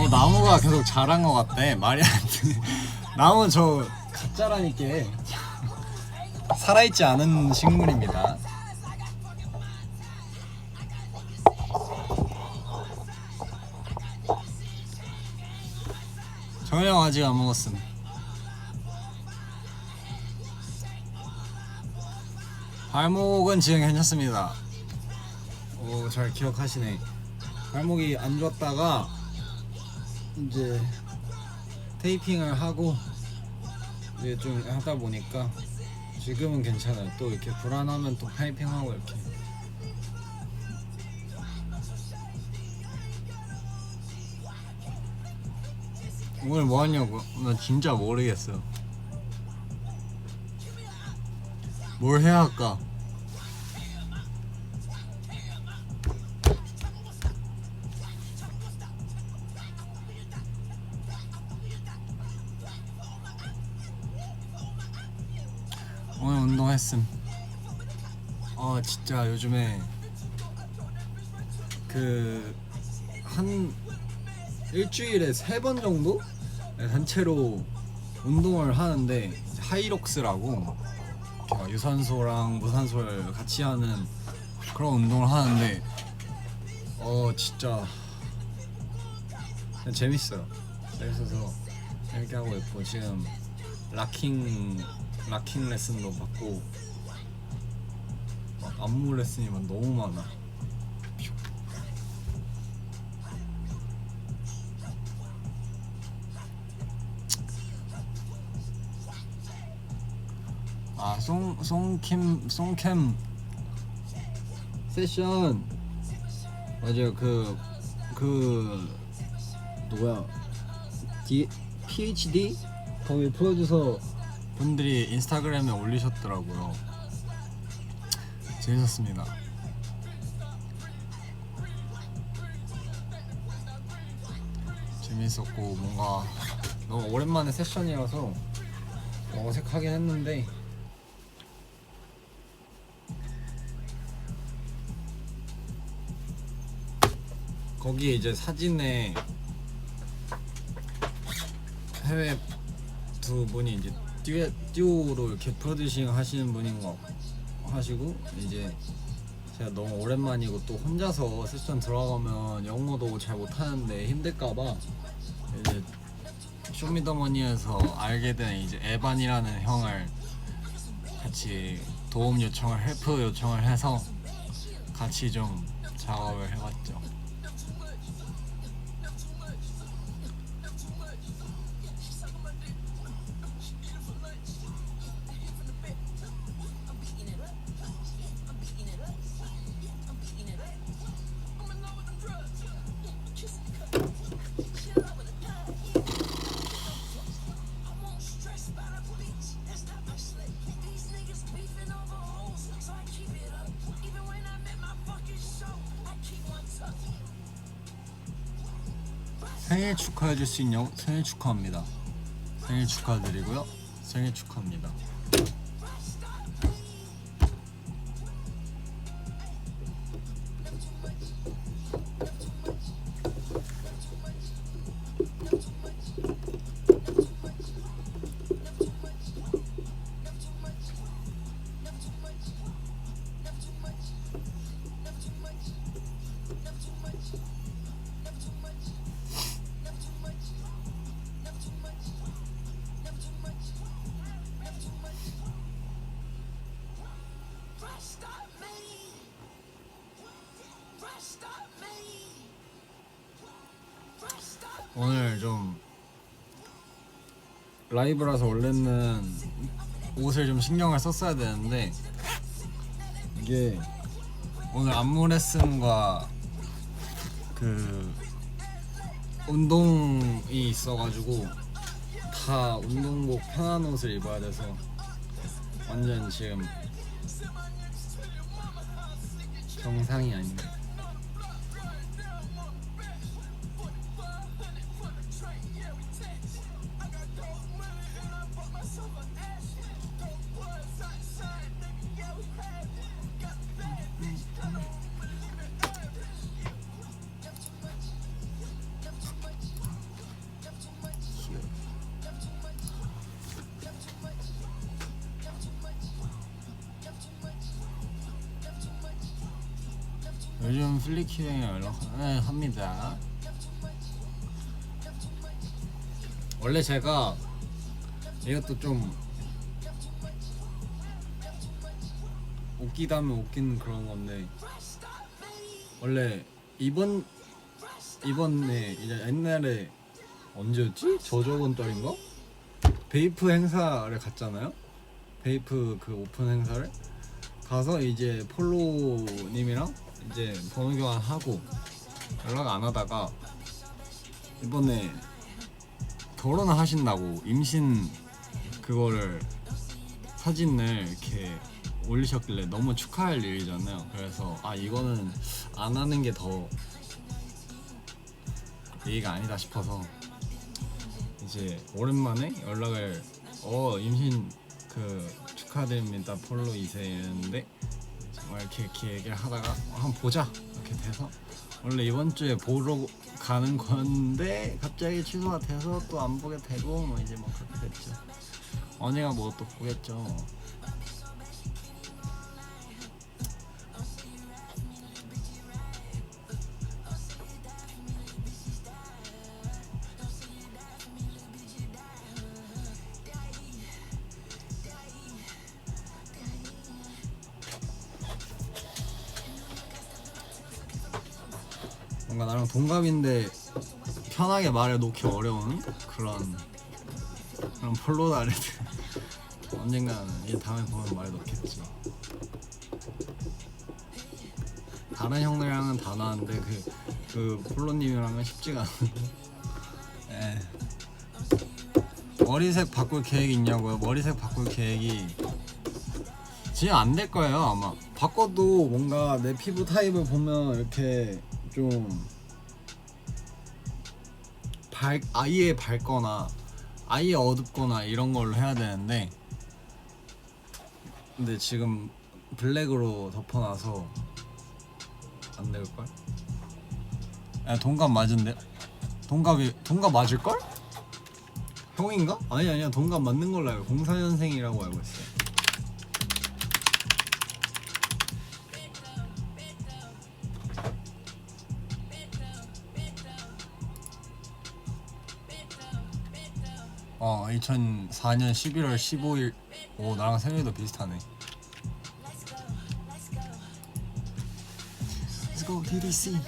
나무가 계속 자란 것 같대. 말이 안 돼. 나무 저 가짜라니까. 살아있지 않은 식물입니다. 저녁 아직 안 먹었음. 발목은 지금 괜찮습니다. 오, 잘 기억하시네. 발목이 안 좋았다가 이제 테이핑을 하고 이제 좀 하다 보니까 지금은 괜찮아요. 또 이렇게 불안하면 또 테이핑하고 이렇게. 오늘 뭐 하냐고? 나 진짜 모르겠어. 뭘 해야 할까? 오늘 운동했음. 진짜 요즘에 한 일주일에 3번 정도 단체로 운동을 하는데 하이록스라고 유산소랑 무산소를 같이 하는 그런 운동을 하는데 진짜 재밌어요. 재밌어서 재밌게 하고 있고 지금 락킹 레슨도 받고 막 안무 레슨이 막 너무 많아. 송캠 세션 맞아요. 누구야? PhD 거기 프로듀서 분들이 인스타그램에 올리셨더라고요. 재밌었습니다. 재밌었고 뭔가 너무 오랜만에 세션이라서 어색하긴 했는데 거기에 이제 사진에 해외 두 분이 이제 듀오로 이렇게 프로듀싱 하시는 분인 거 하시고 이제 제가 너무 오랜만이고 또 혼자서 세션 들어가면 영어도 잘 못하는데 힘들까봐 이제 쇼미더머니에서 알게 된 이제 에반이라는 형을 같이 도움 요청을 헬프 요청을 해서 같이 좀 작업을 해봤죠. 생일 축하해줄 수 있냐고? 생일 축하합니다. 생일 축하드리고요. 생일 축하합니다. 오늘 좀 라이브라서 원래는 옷을 좀 신경을 썼어야 되는데 이게 오늘 안무 레슨과 운동이 있어가지고 다 운동복 편한 옷을 입어야 돼서 완전 지금 정상이 아닌데. 요즘 플리키에 연락합니다. 원래 제가 이것도 좀 웃기다면 웃긴 그런 건데, 원래 이번에 이제 옛날에 언제였지? 저저번 달인가? 베이프 행사를 갔잖아요. 베이프 그 오픈 행사를 가서 이제 폴로님이랑 이제 번호 교환하고 연락 안 하다가 이번에 결혼을 하신다고 임신 그거를 사진을 이렇게 올리셨길래 너무 축하할 일이잖아요. 그래서 이거는 안 하는 게 더 예의가 아니다 싶어서 이제 오랜만에 연락을 임신 그 축하드립니다 폴로 2세 이랬는데 정말 이렇게 얘기를 하다가 한번 보자 이렇게 돼서 원래 이번 주에 보러 가는 건데 갑자기 취소가 돼서 또 안 보게 되고 뭐 이제 뭐 그렇게 됐죠. 언니가 뭐 또 보겠죠. 뭔가 나랑 동갑인데 편하게 말해 놓기 어려운 그런 폴로다를 언젠가는 이제 다음에 보면 말해 놓겠지. 다른 형들이랑은 다 나왔는데 그 폴로님이랑은 쉽지가 않은데. 머리색 바꿀 계획 있냐고요? 머리색 바꿀 계획이 지금 안 될 거예요 아마. 바꿔도 뭔가 내 피부 타입을 보면 이렇게 좀 아예 밝거나 아예 어둡거나 이런 걸로 해야 되는데, 근데 지금 블랙으로 덮어놔서 안 될걸? 야, 동갑 맞은데? 동갑 맞을걸? 형인가? 아니야 동갑 맞는 걸로 알고 04년생이라고 알고 있어요. 어 2004년 11월 15일. 오 나랑 생일도 비슷하네. Let's go DDC.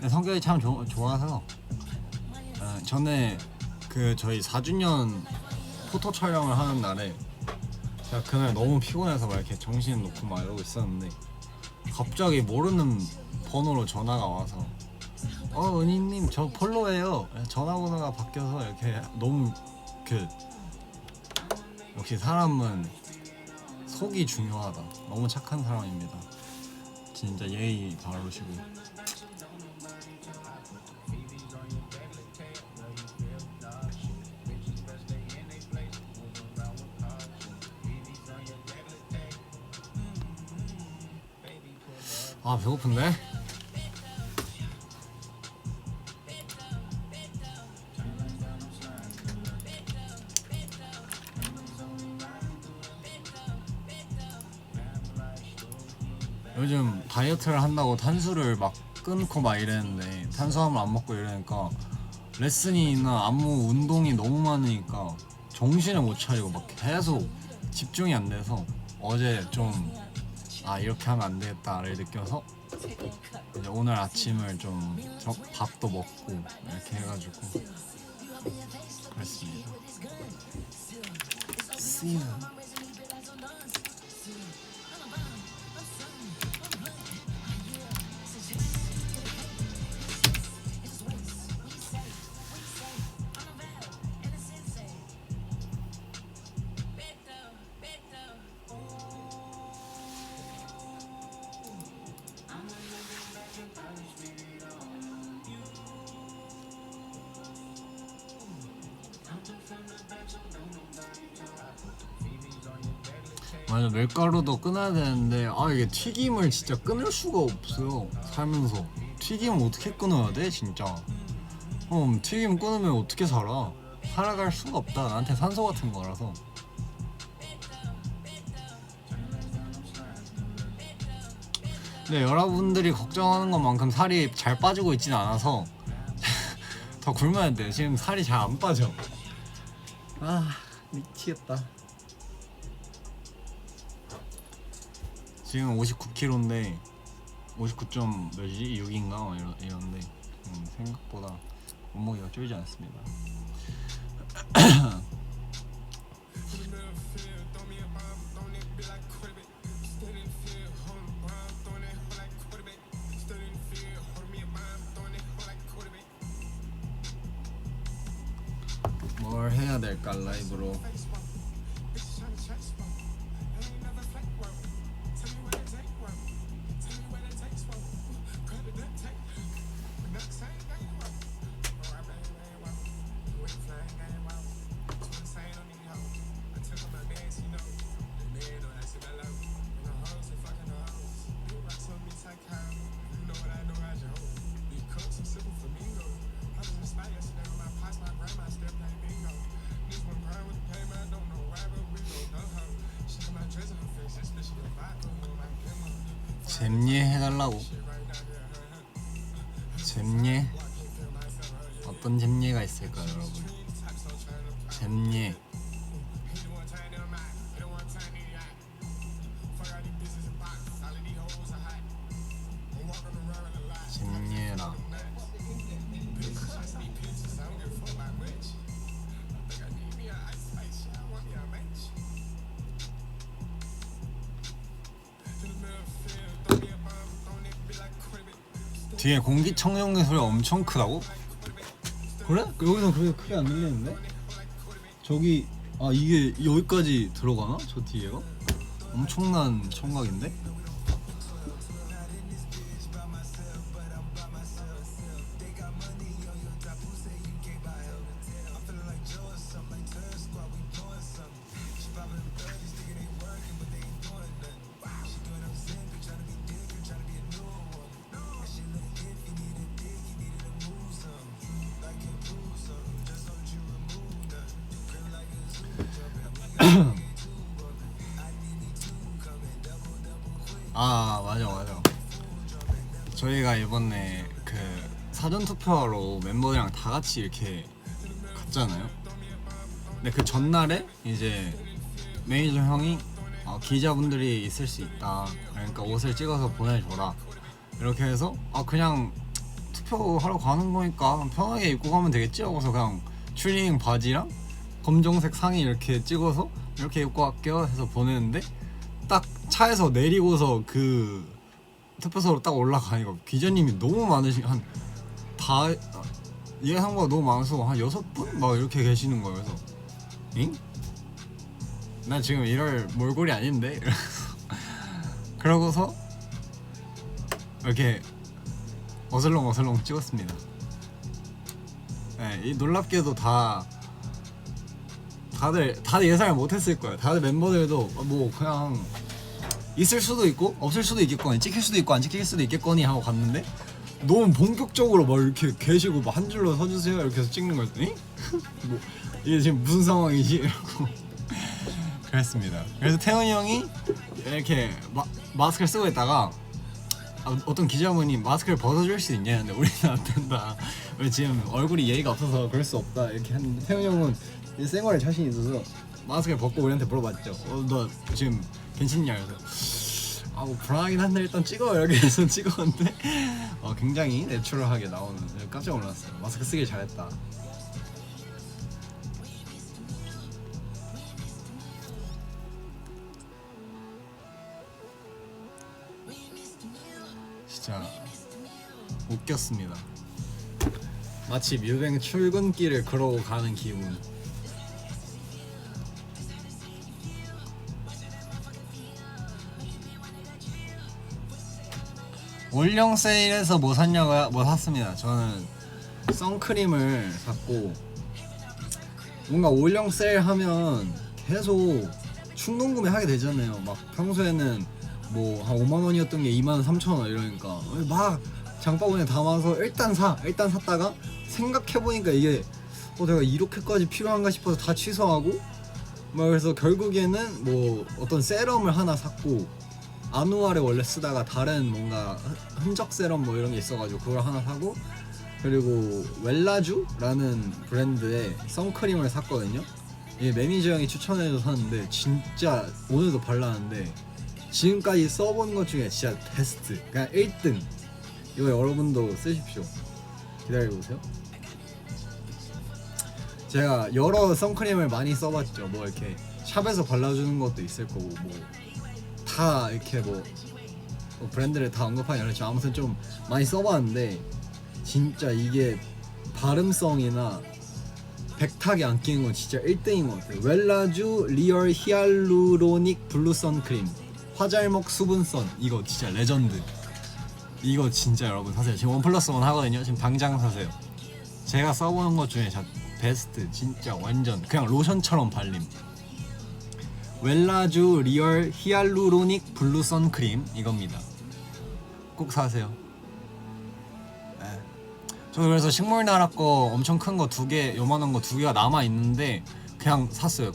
성격이 참 좋아서 전에 그 저희 4주년 포토 촬영을 하는 날에 제가 그날 너무 피곤해서 막 이렇게 정신 놓고 막 이러고 있었는데 갑자기 모르는 번호로 전화가 와서 은희님 저 폴로예요. 전화번호가 바뀌어서 이렇게 너무 역시 사람은 속이 중요하다. 너무 착한 사람입니다. 진짜 예의 바르시고. 배고픈데? 요즘 다이어트를 한다고 탄수를 막 끊고 막 이랬는데 탄수화물 안 먹고 이러니까 레슨이나 안무 운동이 너무 많으니까 정신을 못 차리고 막 계속 집중이 안 돼서 어제 좀 이렇게 하면 안 되겠다를 느껴서 이제 오늘 아침을 좀 밥도 먹고 이렇게 해가지고 그랬습니다. See you. 맞아, 밀가루도 끊어야 되는데 이게 튀김을 진짜 끊을 수가 없어요. 살면서 튀김을 어떻게 끊어야 돼 진짜. 튀김 끊으면 어떻게 살아갈 수가 없다. 나한테 산소 같은 거라서. 근데 여러분들이 걱정하는 것만큼 살이 잘 빠지고 있지는 않아서 더 굶어야 돼요. 지금 살이 잘 안 빠져. 아 미치겠다. 지금 59kg인데 59점 몇이지? 6인가? 이런데 생각보다 몸무게가 줄지 않습니다. 뭘 해야 될까 라이브로. 잼예 해달라고. 잼예? 어떤 잼예가 있을까요 여러분? 잼예. 잼예라. 뒤에 공기청정기 소리가 엄청 크다고? 그래? 여기서 그렇게 크게 안 들리는데? 저기 이게 여기까지 들어가나? 저 뒤에가? 엄청난 청각인데? 맞아. 저희가 이번에 그 사전투표하러 멤버들이랑 다 같이 이렇게 갔잖아요. 근데 그 전날에 이제 매니저 형이 기자분들이 있을 수 있다. 그러니까 옷을 찍어서 보내줘라. 이렇게 해서 그냥 투표하러 가는 거니까 편하게 입고 가면 되겠지 하고서 그냥 추리닝 바지랑 검정색 상의 이렇게 찍어서 이렇게 입고 갈게요 해서 보내는데 딱 차에서 내리고서 그 투표소로 딱 올라가니까 기자님이 너무 많으신 다 예상보다 너무 많아서 한 6분? 막 이렇게 계시는 거예요. 그래서 잉? 나 지금 이럴 몰골이 아닌데? 그러고서 이렇게 어슬렁 찍었습니다. 네, 이 놀랍게도 다들 예상을 못했을 거예요. 다들 멤버들도 뭐 그냥 있을 수도 있고 없을 수도 있겠거니 찍힐 수도 있고 안 찍힐 수도 있겠거니 하고 갔는데 너무 본격적으로 막 이렇게 계시고 막 한 줄로 서주세요 이렇게 해서 찍는 거였더니 뭐 이게 지금 무슨 상황이지? 이러고 그랬습니다. 그래서 태훈이 형이 이렇게 마스크를 쓰고 있다가 어떤 기자분이 마스크를 벗어줄 수 있냐 근데 우리는 안 된다. 우리 지금 얼굴이 예의가 없어서 그럴 수 없다 이렇게 했는데 태훈이 형은 생활에 자신이 있어서 마스크를 벗고 우리한테 물어봤죠. 너 지금 괜찮냐? 그래서 뭐 불안하긴 한데 일단 찍어 이렇게 해서 찍었는데 굉장히 내추럴하게 나오는 깜짝 놀랐어요. 마스크 쓰길 잘했다. 진짜 웃겼습니다. 마치 뮤뱅 출근길을 걸어가는 가는 기분. 올영 세일에서 뭐 샀냐고요? 뭐 샀습니다. 저는 선크림을 샀고 뭔가 올영 세일 하면 계속 충동 구매하게 되잖아요. 막 평소에는 뭐 한 5만 원이었던 게 2만 3천 원 이러니까 막 장바구니에 담아서 일단 샀다가 생각해보니까 이게 내가 이렇게까지 필요한가 싶어서 다 취소하고 막 그래서 결국에는 뭐 어떤 세럼을 하나 샀고 아누아를 원래 쓰다가 다른 뭔가 흔적 세럼 뭐 이런 게 있어가지고 그걸 하나 사고, 그리고 웰라주라는 브랜드의 선크림을 샀거든요. 이게 매니저 형이 추천해줘서 샀는데 진짜 오늘도 발랐는데 지금까지 써본 것 중에 진짜 베스트, 그냥 1등. 이거 여러분도 쓰십시오. 기다려보세요. 제가 여러 선크림을 많이 써봤죠. 뭐 이렇게 샵에서 발라주는 것도 있을 거고, 뭐 다 이렇게 뭐 브랜드를 다 언급하기 어렵지만 아무튼 좀 많이 써봤는데 진짜 이게 발음성이나 백탁이 안 끼는 건 진짜 1등인 것 같아요. 웰라주 리얼 히알루로닉 블루 선크림 화잘먹 수분선, 이거 진짜 레전드. 이거 진짜 여러분 사세요. 지금 1+1 하거든요. 지금 당장 사세요. 제가 써보는 것 중에 진짜 베스트. 진짜 완전 그냥 로션처럼 발림. 웰라주 리얼 히알루로닉 블루 선크림 이겁니다. 꼭 사세요. 네. 저 그래서 식물나라 거 엄청 큰 거 2개, 요만한 거 2개가 남아 있는데 그냥 샀어요.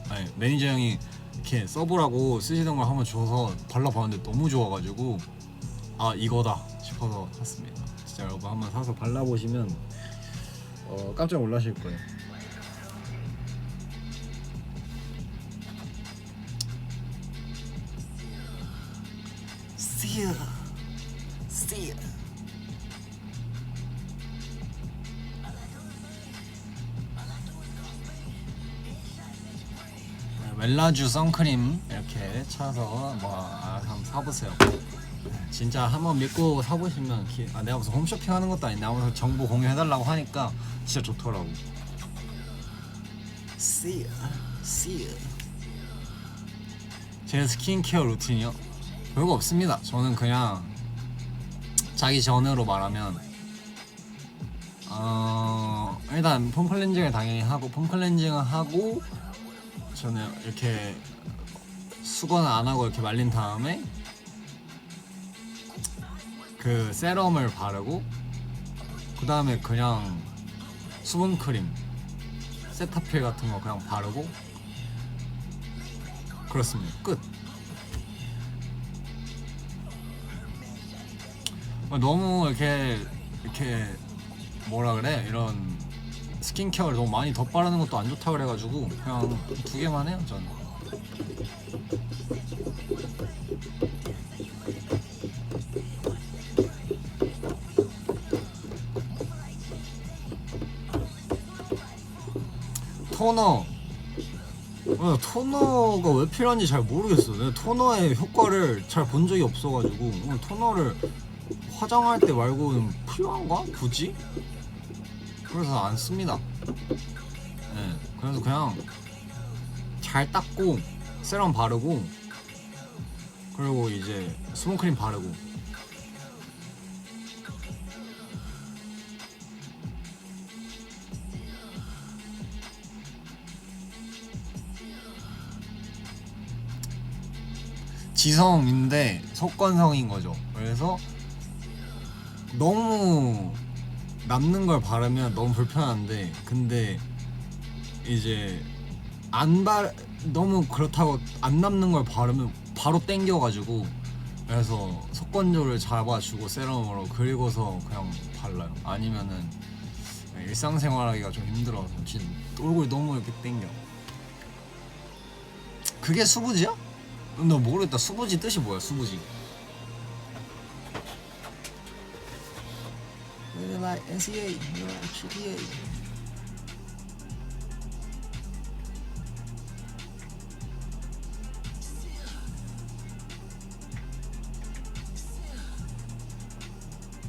아니, 매니저 형이 이렇게 써보라고 쓰시던 걸 한번 줘서 발라봤는데 너무 좋아가지고 아 이거다 싶어서 샀습니다. 진짜 여러분 한번 사서 발라보시면 깜짝 놀라실 거예요. See ya. 웰라주 선크림 이렇게 차서 한번 사보세요. 진짜 한번 믿고 사보시면 내가 무슨 홈쇼핑 하는 것도 아닌데 아무튼 정보 공유해달라고 하니까 진짜 좋더라고. See ya. 제 스킨케어 루틴이요? 별거 없습니다. 저는 그냥 자기 전으로 말하면 일단 폼 클렌징을 당연히 하고, 폼 클렌징을 하고 저는 이렇게 수건 안 하고 이렇게 말린 다음에 그 세럼을 바르고, 그 다음에 그냥 수분크림 세타필 같은 거 그냥 바르고 그렇습니다. 끝. 너무 이렇게 뭐라 그래, 이런 스킨케어를 너무 많이 덧바르는 것도 안 좋다 그래가지고 그냥 2개만 해요 저는. 토너가 왜 필요한지 잘 모르겠어. 내가 토너의 효과를 잘 본 적이 없어가지고 토너를 화장할 때 말고는 필요한가? 굳이? 그래서 안 씁니다. 네, 그래서 그냥 잘 닦고 세럼 바르고 그리고 이제 수분크림 바르고. 지성인데 속건성인 거죠. 그래서 너무 남는 걸 바르면 너무 불편한데, 근데 이제 너무 그렇다고 안 남는 걸 바르면 바로 땡겨가지고, 그래서 속건조를 잡아주고 세럼으로, 그리고서 그냥 발라요. 아니면은 일상생활하기가 좀 힘들어서 진짜 얼굴이 너무 이렇게 땡겨. 그게 수부지야? 나 모르겠다. 수부지 뜻이 뭐야? 수부지. You like NCA, you like GTA.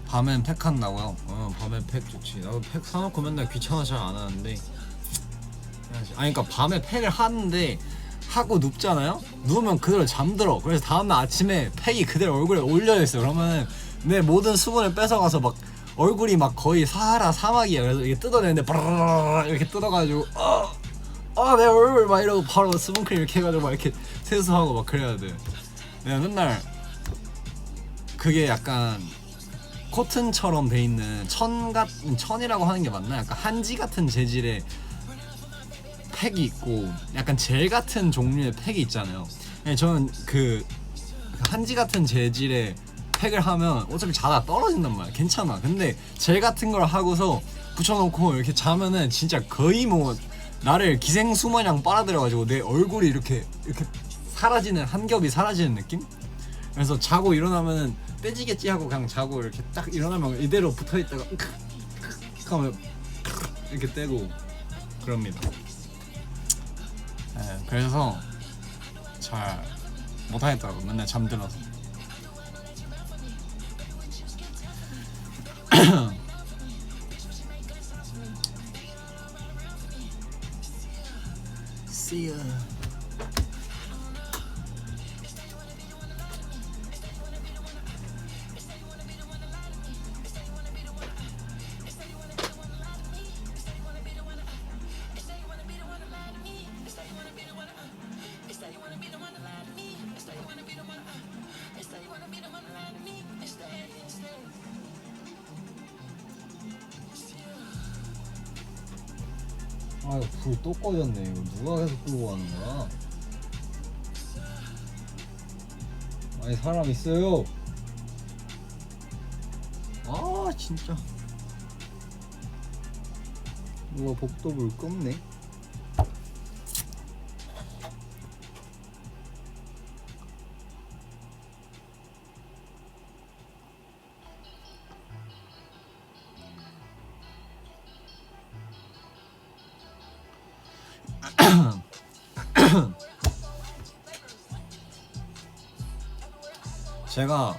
밤엔 팩 한다고요? 밤에 팩 좋지. 나도 팩 사놓고 맨날 귀찮아 잘 안 하는데 해야지. 그러니까 밤에 팩을 하는데 하고 눕잖아요? 누우면 그대로 잠들어. 그래서 다음날 아침에 팩이 그대로 얼굴에 올려있어. 그러면 내 모든 수분을 뺏어가서 막 얼굴이 막 거의 사하라 사막이야. 그래서 이게 뜯어내는데 바라라라 이렇게 뜯어가지고 내 얼굴 막 이러고 바로 수분크림 이렇게 해가지고 막 이렇게 세수하고 막 그래야 돼. 내가 맨날 그게 약간 코튼처럼 돼 있는 천이라고 하는 게 맞나? 약간 한지 같은 재질의 팩이 있고 약간 젤 같은 종류의 팩이 있잖아요. 저는 그 한지 같은 재질의 팩을 하면 어차피 자다 떨어진단 말이야. 괜찮아. 근데 젤 같은 걸 하고서 붙여놓고 이렇게 자면은 진짜 거의 뭐 나를 기생수 마냥 빨아들여가지고 내 얼굴이 이렇게 사라지는, 한 겹이 사라지는 느낌? 그래서 자고 일어나면은 떼지겠지 하고 그냥 자고 이렇게 딱 일어나면 이대로 붙어있다가 하면 이렇게 떼고 그럽니다. 네, 그래서 잘 못하겠더라고. 맨날 잠들어서. See ya. 아유, 불 또 꺼졌네. 이거 누가 계속 끄고 가는 거야? 아니, 사람 있어요. 아, 진짜. 누가 복도불 껐네? 제가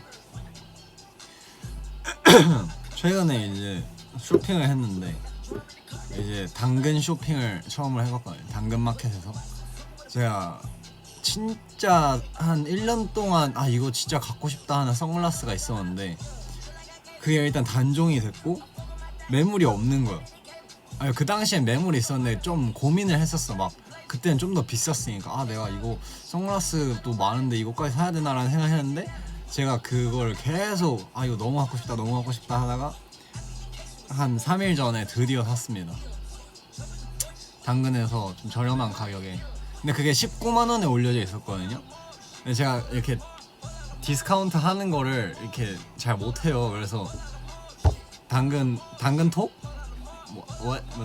최근에 이제 쇼핑을 했는데 이제 당근 쇼핑을 처음으로 해봤거든요. 당근마켓에서 제가 진짜 한 1년 동안 아 이거 진짜 갖고 싶다 하는 선글라스가 있었는데 그게 일단 단종이 됐고 매물이 없는 거예요. 아니 그 당시엔 매물이 있었는데 좀 고민을 했었어. 막 그때는 좀 더 비쌌으니까 아 내가 이거 선글라스도 많은데 이거까지 사야 되나라는 생각했는데 제가 그걸 계속 아 이거 너무 갖고 싶다 너무 갖고 싶다 하다가 한 3일 전에 드디어 샀습니다. 당근에서 좀 저렴한 가격에. 근데 그게 19만원에 올려져 있었거든요. 근데 제가 이렇게 디스카운트 하는 거를 이렇게 잘 못해요. 그래서 당근톡?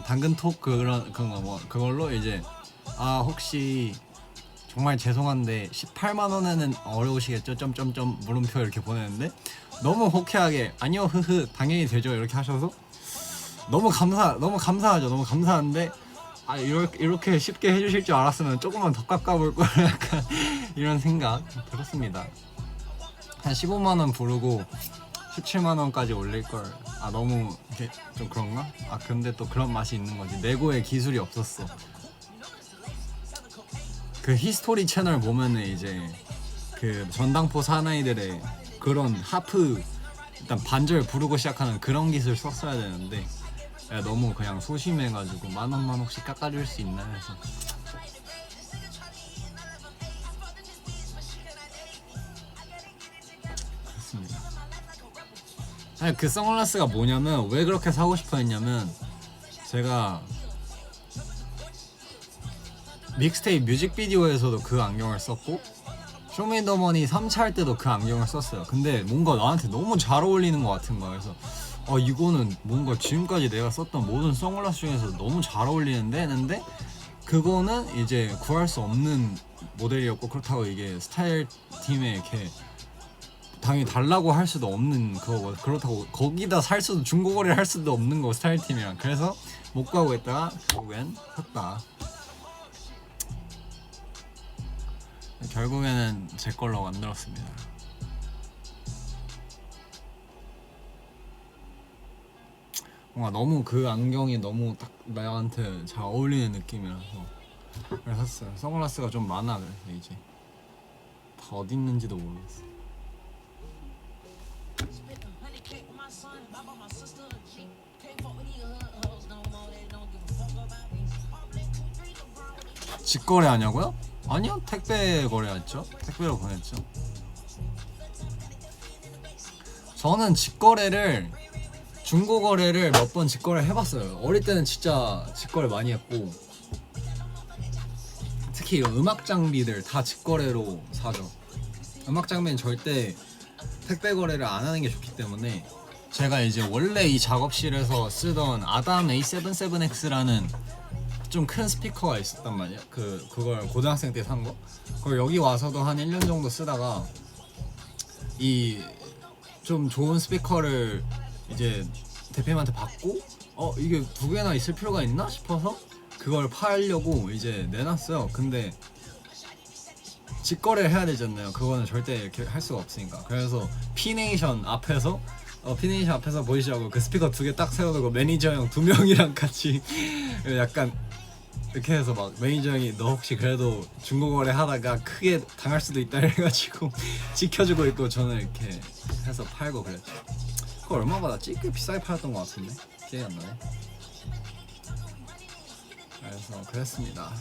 당근톡 그런 거 뭐 그걸로 이제 아 혹시 정말 죄송한데 18만원에는 어려우시겠죠? 점점점 물음표 이렇게 보내는데 너무 호쾌하게 아니요 흐흐 당연히 되죠 이렇게 하셔서 너무 감사하죠. 너무 감사한데 아 이렇게 쉽게 해주실 줄 알았으면 조금만 더 깎아볼 걸 약간 이런 생각 들었습니다. 한 15만원 부르고 17만원까지 올릴걸. 아 너무 이렇게 좀 그런가? 아 근데 또 그런 맛이 있는 거지. 내고의 기술이 없었어. 그 히스토리 채널 보면은 이제 그 전당포 사나이들의 그런 하프 일단 반절 부르고 시작하는 그런 기술 썼어야 되는데 너무 그냥 소심해가지고 만원만 혹시 깎아줄 수 있나 해서 그렇습니다. 아니 그 선글라스가 뭐냐면 왜 그렇게 사고 싶어 했냐면 제가 믹스테이프 뮤직비디오에서도 그 안경을 썼고 쇼미더머니 3차 할 때도 그 안경을 썼어요. 근데 뭔가 나한테 너무 잘 어울리는 것 같은 거야. 그래서 이거는 뭔가 지금까지 내가 썼던 모든 선글라스 중에서 너무 잘 어울리는데 했는데 그거는 이제 구할 수 없는 모델이었고 그렇다고 이게 스타일 팀에 이렇게 당연히 달라고 할 수도 없는 그거고 그렇다고 거기다 살 수도 중고거래를 할 수도 없는 거 스타일 팀이랑 그래서 못 구하고 있다가 결국엔 샀다. 결국에는 제 걸로 만들었습니다. 뭔가 너무 그 안경이 너무 딱 나한테 잘 어울리는 느낌이라서 그래서 샀어요. 선글라스가 좀 많아. 그래서 이제 다 어디 있는지도 모르겠어. 직거래 하냐고요? 아니요, 택배 거래했죠. 택배로 보냈죠. 저는 직거래를 중고거래를 몇 번 직거래 해봤어요. 어릴 때는 진짜 직거래 많이 했고 특히 이런 음악 장비들 다 직거래로 사죠. 음악 장비는 절대 택배 거래를 안 하는 게 좋기 때문에 제가 이제 원래 이 작업실에서 쓰던 아담 A77X라는 좀 큰 스피커가 있었단 말이야. 그걸 고등학생 때 산 거. 그걸 여기 와서도 한 1년 정도 쓰다가 이 좀 좋은 스피커를 이제 대표님한테 받고 이게 두 개나 있을 필요가 있나 싶어서 그걸 팔려고 이제 내놨어요. 근데 직거래를 해야 되잖아요. 그거는 절대 이렇게 할 수가 없으니까. 그래서 피네이션 앞에서 보이시라고 그 스피커 두 개 딱 세워두고 매니저 형 두 명이랑 같이 약간 이렇게 해서 막 매니저 형이 너 혹시 그래도 중고거래 하다가 크게 당할 수도 있다 이래가지고 지켜주고 있고 저는 이렇게 해서 팔고 그랬죠. 그거 얼마 받았지? 꽤 비싸게 팔았던 것 같은데 기억이 안 나네. 그래서 그랬습니다.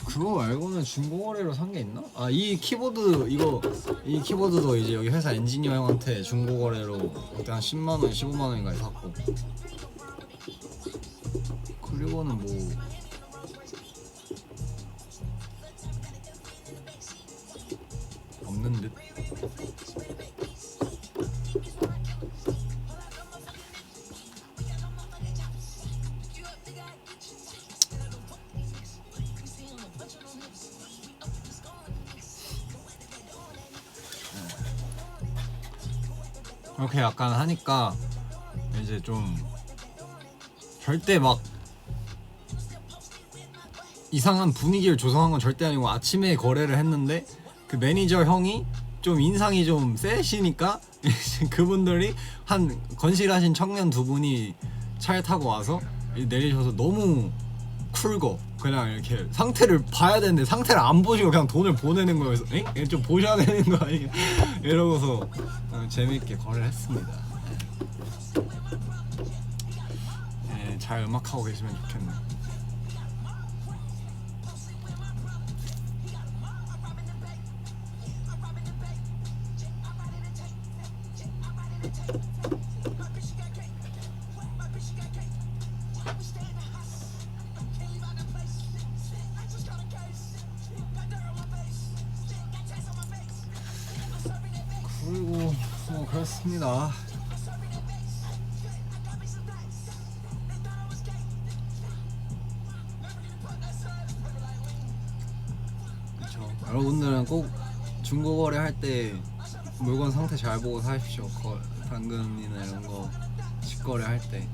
그거 말고는 중고거래로 산 게 있나? 이 키보드도 이제 여기 회사 엔지니어 형한테 중고거래로 그때 한 10만원, 15만원인가 샀고. 그리고는 뭐 없는 듯. 그렇게 약간 하니까 이제 좀 절대 막 이상한 분위기를 조성한 건 절대 아니고 아침에 거래를 했는데 그 매니저 형이 좀 인상이 좀 세시니까 그분들이 한 건실하신 청년 두 분이 차를 타고 와서 내리셔서 너무 쿨고 그냥 이렇게 상태를 봐야 되는데 상태를 안 보시고 그냥 돈을 보내는 거여서 좀 보셔야 되는 거 아니에요? 이러고서 재밌게 거래를 했습니다. 네, 잘 음악하고 계시면 좋겠네. 그리고 뭐 그렇습니다. 그렇죠. 여러분들은 꼭 중고거래 할 때 물건 상태 잘 보고 사십시오. 당근이나 이런 거 직거래 할 때.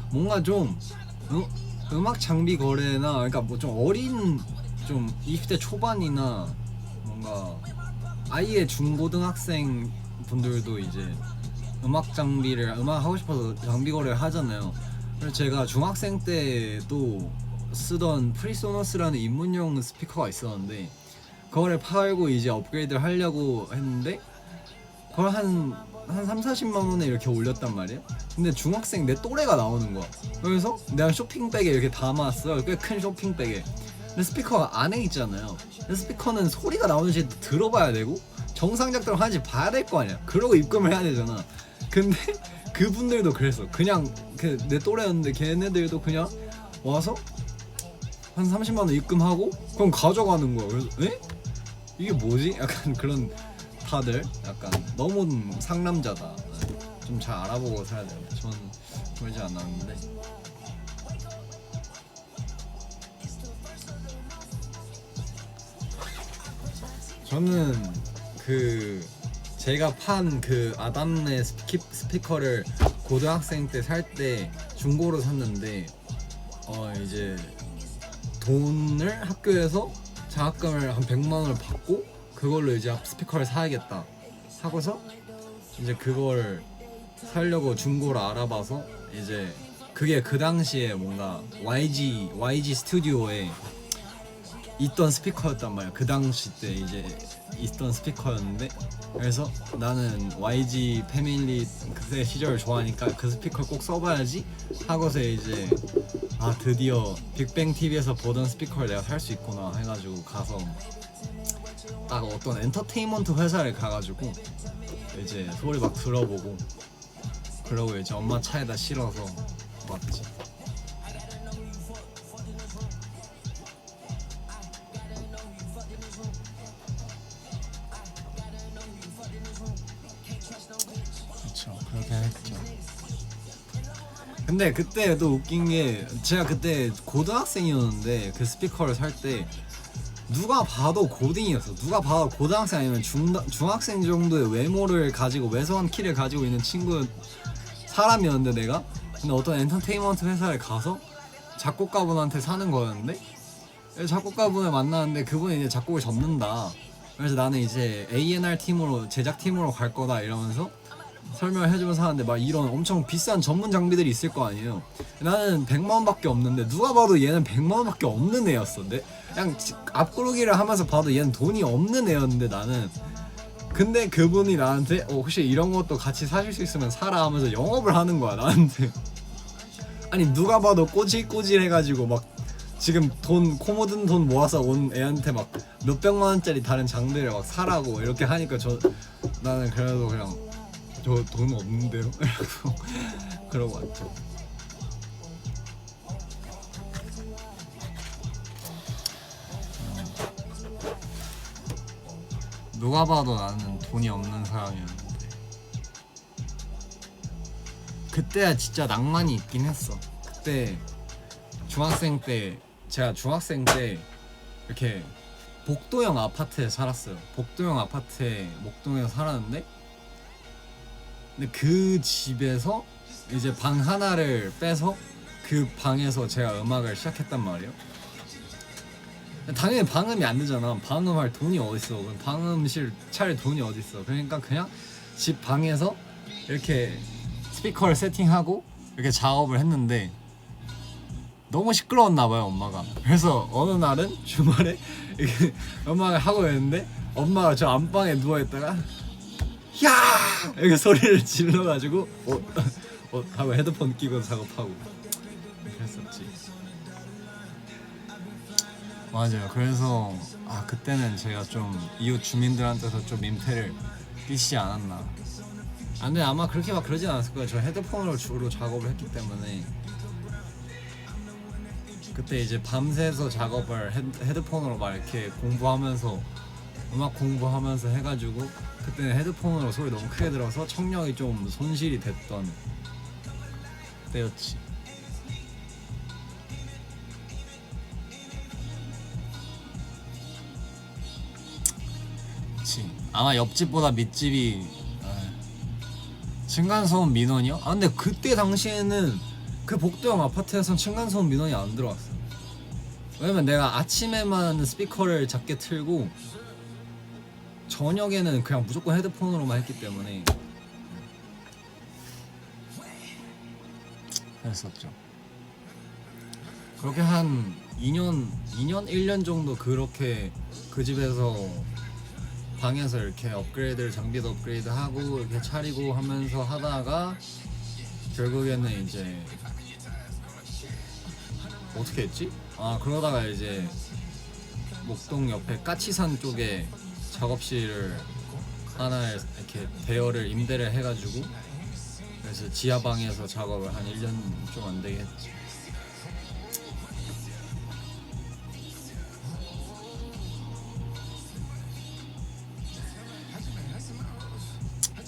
뭔가 좀 음악 장비 거래나 그러니까 뭐 좀 어린 좀 20대 초반이나 뭔가 아예 중고등학생 분들도 이제 음악 하고 싶어서 장비 거래를 하잖아요. 그래서 제가 중학생 때도 쓰던 프리소너스라는 입문용 스피커가 있었는데 그거를 팔고 이제 업그레이드를 하려고 했는데 그걸 한 3, 40만 원에 이렇게 올렸단 말이에요. 근데 중학생 내 또래가 나오는 거야. 그래서 내가 쇼핑백에 이렇게 담았어요. 꽤 큰 쇼핑백에. 근데 스피커가 안에 있잖아요. 근데 스피커는 소리가 나오는지 들어봐야 되고 정상 작동을 하는지 봐야 될 거 아니야. 그러고 입금을 해야 되잖아. 근데 그분들도 그랬어. 그냥 내 또래였는데 걔네들도 그냥 와서 한 30만 원 입금하고 그럼 가져가는 거야. 그래서 이게 뭐지? 약간 그런 다들 약간 너무 상남자다. 좀 잘 알아보고 사야 돼요. 전 그러지 않았는데. 저는 제가 판 아담네 스피커를 고등학생 때 살 때 중고로 샀는데 이제 돈을 학교에서 장학금을 한 100만 원을 받고 그걸로 이제 스피커를 사야겠다 하고서 이제 그걸 사려고 중고로 알아봐서 이제 그게 그 당시에 뭔가 YG 스튜디오에 있던 스피커였단 말이야. 그 당시 때 이제 있던 스피커였는데 그래서 나는 YG 패밀리 그때 시절을 좋아하니까 그 스피커 꼭 써봐야지 하고서 이제 드디어 빅뱅 TV에서 보던 스피커를 내가 살 수 있구나 해가지고 가서 딱 어떤 엔터테인먼트 회사를 가가지고 이제 소리 막 들어보고 그러고 이제 엄마 차에다 실어서 왔지. 그쵸, 그렇게 했죠. 근데 그때도 웃긴 게 제가 그때 고등학생이었는데 그 스피커를 살 때 누가 봐도 고딩이었어. 누가 봐도 고등학생 아니면 중학생 정도의 외모를 가지고 왜소한 키를 가지고 있는 사람이었는데 내가 근데 어떤 엔터테인먼트 회사에 가서 작곡가분한테 사는 거였는데 작곡가분을 만나는데 그분이 이제 작곡을 접는다. 그래서 나는 이제 A&R 팀으로 제작팀으로 갈 거다 이러면서 설명을 해주면서 하는데 막 이런 엄청 비싼 전문 장비들이 있을 거 아니에요. 나는 100만 원밖에 없는데 누가 봐도 얘는 100만 원밖에 없는 애였어. 그냥 앞구르기를 하면서 봐도 얘는 돈이 없는 애였는데 나는 근데 그분이 나한테 혹시 이런 것도 같이 사실 수 있으면 사라 하면서 영업을 하는 거야 나한테. 아니 누가 봐도 꼬질꼬질 해가지고 막 지금 돈 코 묻은 돈 모아서 온 애한테 막 몇백만 원짜리 다른 장비를 막 사라고 이렇게 하니까 나는 그래도 그냥 저 돈 없는데요? 그러고 왔죠. 누가 봐도 나는 돈이 없는 사람이었는데 그때야 진짜 낭만이 있긴 했어. 그때 제가 중학생 때 이렇게 복도형 아파트에 살았어요. 복도형 아파트에 목동에서 살았는데 근데 그 집에서 이제 방 하나를 빼서 그 방에서 제가 음악을 시작했단 말이에요. 당연히 방음이 안 되잖아. 방음할 돈이 어딨어. 방음실 차릴 돈이 어딨어. 그러니까 그냥 집 방에서 이렇게 스피커를 세팅하고 이렇게 작업을 했는데 너무 시끄러웠나 봐요 엄마가. 그래서 어느 날은 주말에 이렇게 음악을 하고 있는데 엄마가 저 안방에 누워있다가 야! 이렇게 소리를 질러가지고 하고 헤드폰 끼고 작업하고 그랬었지. 맞아요. 그래서 그때는 제가 좀 이웃 주민들한테서 좀 민폐를 끼치지 않았나. 근데 아마 그렇게 막 그러진 않았을 거예요. 저 헤드폰으로 주로 작업을 했기 때문에 그때 이제 밤새서 작업을 헤드폰으로 막 이렇게 공부하면서 음악 공부하면서 해가지고 그때는 헤드폰으로 소리 너무 크게 들어서 청력이 좀 손실이 됐던 때였지. 그치. 아마 옆집보다 밑집이 층간소음 민원이요? 근데 그때 당시에는 그 복도형 아파트에선 층간소음 민원이 안 들어왔어. 왜냐면 내가 아침에만 스피커를 작게 틀고 저녁에는 그냥 무조건 헤드폰으로만 했기 때문에 그랬었죠. 그렇게 한 2년, 1년 정도 그렇게 그 집에서 방에서 이렇게 장비도 업그레이드하고 이렇게 차리고 하면서 하다가 결국에는 이제 어떻게 했지? 그러다가 이제 목동 옆에 까치산 쪽에 작업실을 하나 이렇게 대여를 임대를 해가지고 그래서 지하방에서 작업을 한 1년 좀 안 되게 했지.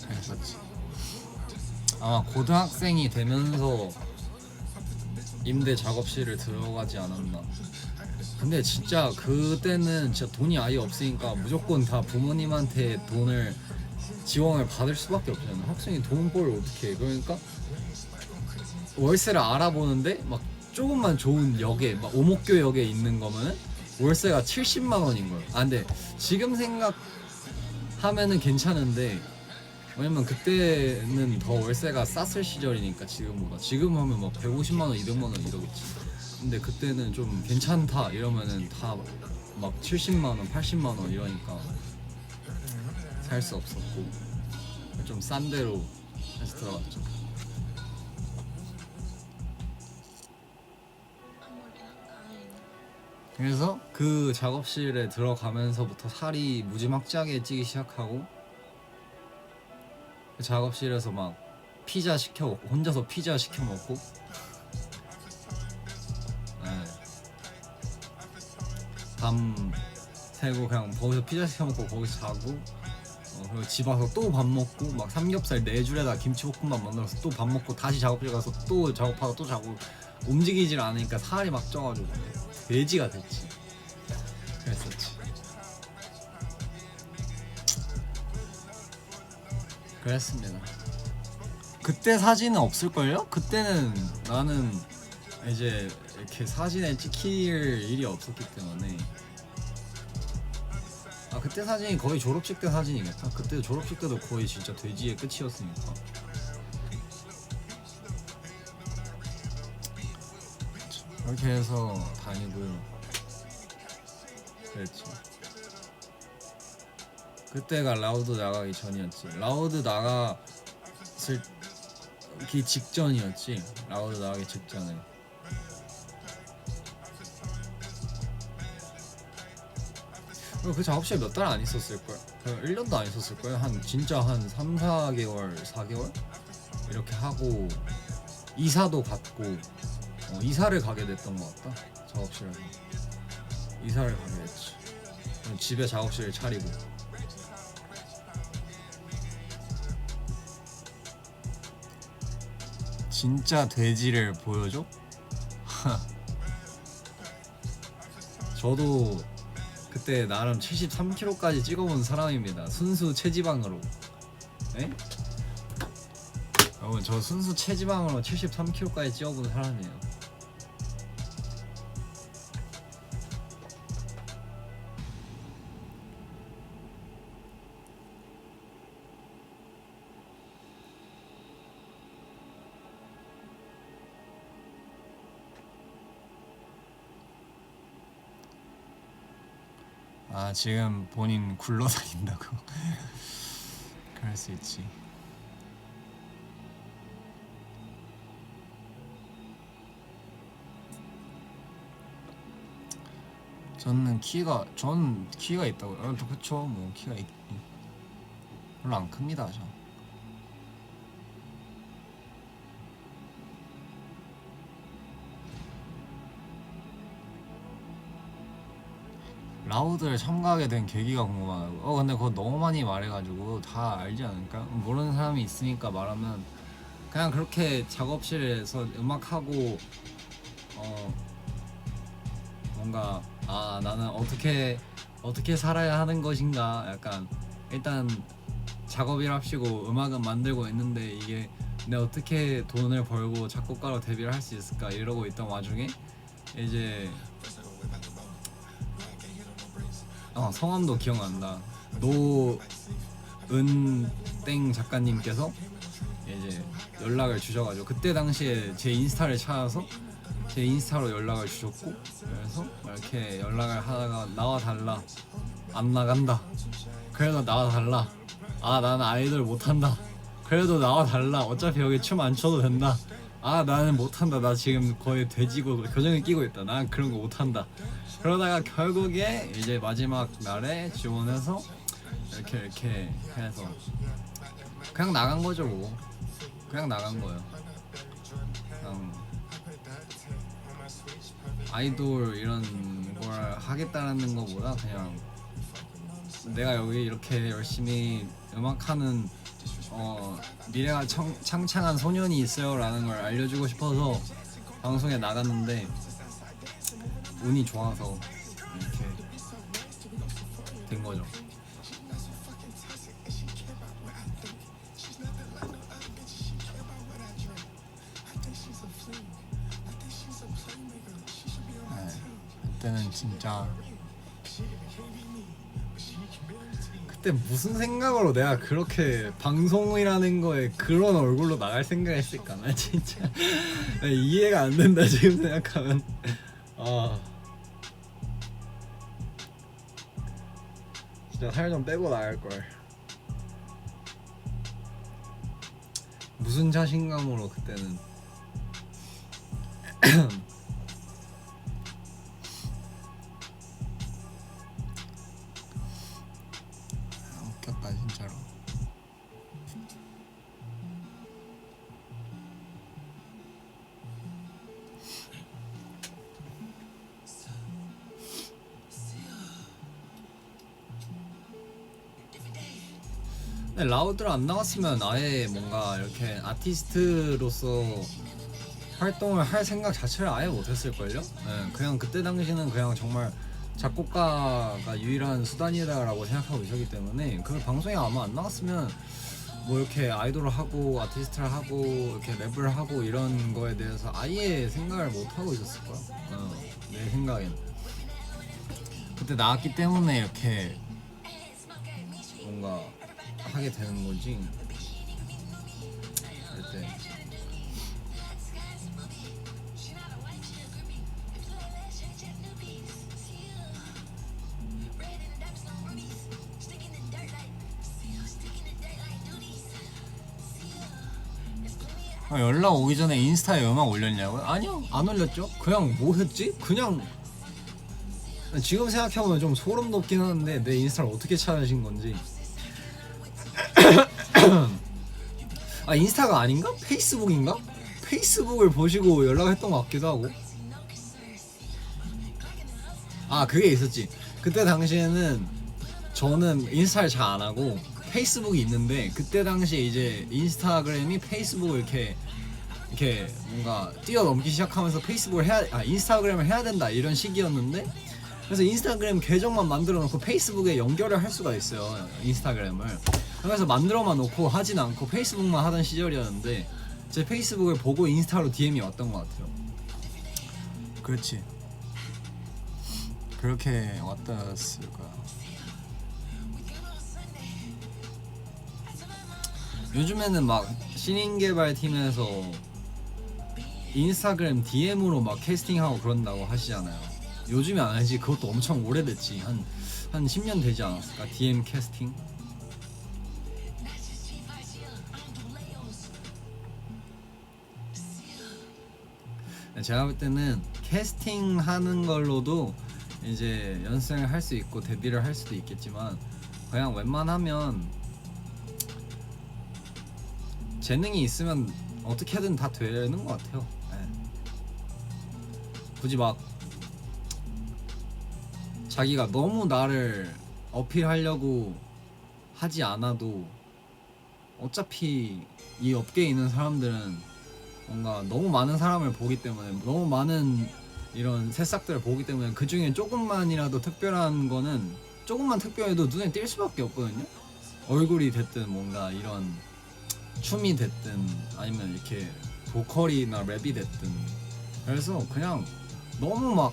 그랬었지. 아마 고등학생이 되면서 임대 작업실을 들어가지 않았나. 근데 진짜 그때는 진짜 돈이 아예 없으니까 무조건 다 부모님한테 돈을 지원을 받을 수밖에 없잖아. 학생이 돈 벌 어떻게 해. 그러니까 월세를 알아보는데 막 조금만 좋은 역에 막 오목교역에 있는 거면 월세가 70만 원인 거야. 근데 지금 생각하면은 괜찮은데 왜냐면 그때는 더 월세가 쌌을 시절이니까 지금보다. 지금 하면 막 150만 원, 200만 원 이러겠지. 근데 그때는 좀 괜찮다 이러면은 다 막 70만 원, 80만 원 이러니까 살 수 없었고 좀 싼 데로 다시 들어갔죠. 그래서 그 작업실에 들어가면서부터 살이 무지막지하게 찌기 시작하고 그 작업실에서 막 피자 시켜 먹고 혼자서 피자 시켜 먹고. 네. 밤 새고 그냥 거기서 피자 시켜 먹고 거기서 자고. 그리고 집 와서 또 밥 먹고 막 삼겹살 4줄에다 김치볶음밥 만들어서 또 밥 먹고 다시 작업실 가서 또 작업하고 또 자고. 움직이질 않으니까 살이 막 쪄가지고 돼지가 됐지. 그랬었지. 그랬습니다. 그때 사진은 없을걸요? 그때는 나는 이제 이렇게 사진에 찍힐 일이 없었기 때문에. 아 그때 사진이 거의 졸업식 때 사진이겠다. 그때 졸업식 때도 거의 진짜 돼지의 끝이었으니까. 그렇게 해서 다니고 그랬지. 그때가 라우드 나가기 전이었지. 라우드 나갔을 기 직전이었지. 라우드 나가기 직전에. 그 작업실에 몇 달 안 있었을걸? 1년도 안 있었을걸? 진짜 한 3, 4개월, 4개월? 이렇게 하고 이사도 갔고. 이사를 가게 됐던 것 같다. 작업실에서 이사를 가게 됐지. 집에 작업실을 차리고. 진짜 돼지를 보여줘? 저도 그때 나름 73kg까지 찍어본 사람입니다. 순수 체지방으로. 에? 여러분 저 순수 체지방으로 73kg까지 찍어본 사람이에요. 아 지금 본인 굴러다닌다고. 그럴 수 있지. 전 키가 있다고요? 그쵸. 뭐 키가 별로 안 큽니다. 저 라우드를 참가하게 된 계기가 궁금하다고. 근데 그거 너무 많이 말해가지고 다 알지 않을까? 모르는 사람이 있으니까 말하면 그냥 그렇게 작업실에서 음악하고 뭔가 나는 어떻게 살아야 하는 것인가. 약간 일단 작업일 합시고 음악은 만들고 있는데 이게 내가 어떻게 돈을 벌고 작곡가로 데뷔를 할 수 있을까 이러고 있던 와중에 이제 성함도 기억난다. 노은땡 작가님께서 이제 연락을 주셔가지고 그때 당시에 제 인스타를 찾아서 제 인스타로 연락을 주셨고, 그래서 이렇게 연락을 하다가 나와달라. 안 나간다. 그래도 나와달라. 나는 아이돌 못한다. 그래도 나와달라. 어차피 여기 춤 안 춰도 된다. 나는 못한다. 나 지금 거의 돼지고 교정을 끼고 있다. 난 그런 거 못한다. 그러다가 결국에 이제 마지막 날에 지원해서 이렇게 해서 그냥 나간 거죠. 뭐 그냥 나간 거예요. 그냥 아이돌 이런 걸 하겠다는 거보다 그냥 내가 여기 이렇게 열심히 음악하는 미래가 창창한 소년이 있어요 라는 걸 알려주고 싶어서 방송에 나갔는데 운이 좋아서 이렇게 된 거죠. 그때는 진짜 그때 무슨 생각으로 내가 그렇게 방송이라는 거에 그런 얼굴로 나갈 생각했을까. 나 진짜 이해가 안 된다 지금 생각하면. 진짜 살 좀 빼고 나갈걸. 무슨 자신감으로 그때는. 웃겼다 진짜로. 근데 라우드를 안 나왔으면 아예 뭔가 이렇게 아티스트로서 활동을 할 생각 자체를 아예 못했을걸요? 네, 그냥 그때 당시는 그냥 정말 작곡가가 유일한 수단이다라고 생각하고 있었기 때문에 그 방송에 아마 안 나왔으면 뭐 이렇게 아이돌을 하고 아티스트를 하고 이렇게 랩을 하고 이런 거에 대해서 아예 생각을 못 하고 있었을 거야. 내 생각엔 그때 나왔기 때문에 이렇게 뭔가 하게 되는 거지. 그때 연락 오기 전에 인스타에 음악 올렸냐고요? 아니요, 안 올렸죠. 그냥 뭐 했지? 그냥 지금 생각해보면 좀 소름 돋긴 하는데 내 인스타를 어떻게 찾으신 건지. 아, 인스타가 아닌가? 페이스북인가? 페이스북을 보시고 연락했던 것 같기도 하고. 아, 그게 있었지. 그때 당시에는 저는 인스타를 잘 안 하고 페이스북이 있는데, 그때 당시에 이제 인스타그램이 페이스북을 이렇게 뭔가 뛰어넘기 시작하면서 페이스북을 인스타그램을 해야 된다 이런 시기였는데, 그래서 인스타그램 계정만 만들어 놓고 페이스북에 연결을 할 수가 있어요, 인스타그램을. 그래서 만들어만 놓고 하진 않고 페이스북만 하던 시절이었는데, 제 페이스북을 보고 인스타로 DM이 왔던 것 같아요. 그렇지, 그렇게 왔다였을 거야. 요즘에는 막 신인 개발팀에서 인스타그램 DM으로 막 캐스팅하고 그런다고 하시잖아요. 요즘에 안 하지. 그것도 엄청 오래됐지. 한 10년 되지 않았을까? DM 캐스팅? 제가 볼 때는 캐스팅하는 걸로도 이제 연습을 할 수 있고 데뷔를 할 수도 있겠지만, 그냥 웬만하면 재능이 있으면 어떻게든 다 되는 것 같아요. 네. 굳이 막 자기가 너무 나를 어필하려고 하지 않아도 어차피 이 업계에 있는 사람들은 뭔가 너무 많은 사람을 보기 때문에, 너무 많은 이런 새싹들을 보기 때문에 그 중에 조금만이라도 특별한 거는, 조금만 특별해도 눈에 띌 수밖에 없거든요. 얼굴이 됐든 뭔가 이런 춤이 됐든 아니면 이렇게 보컬이나 랩이 됐든. 그래서 그냥 너무 막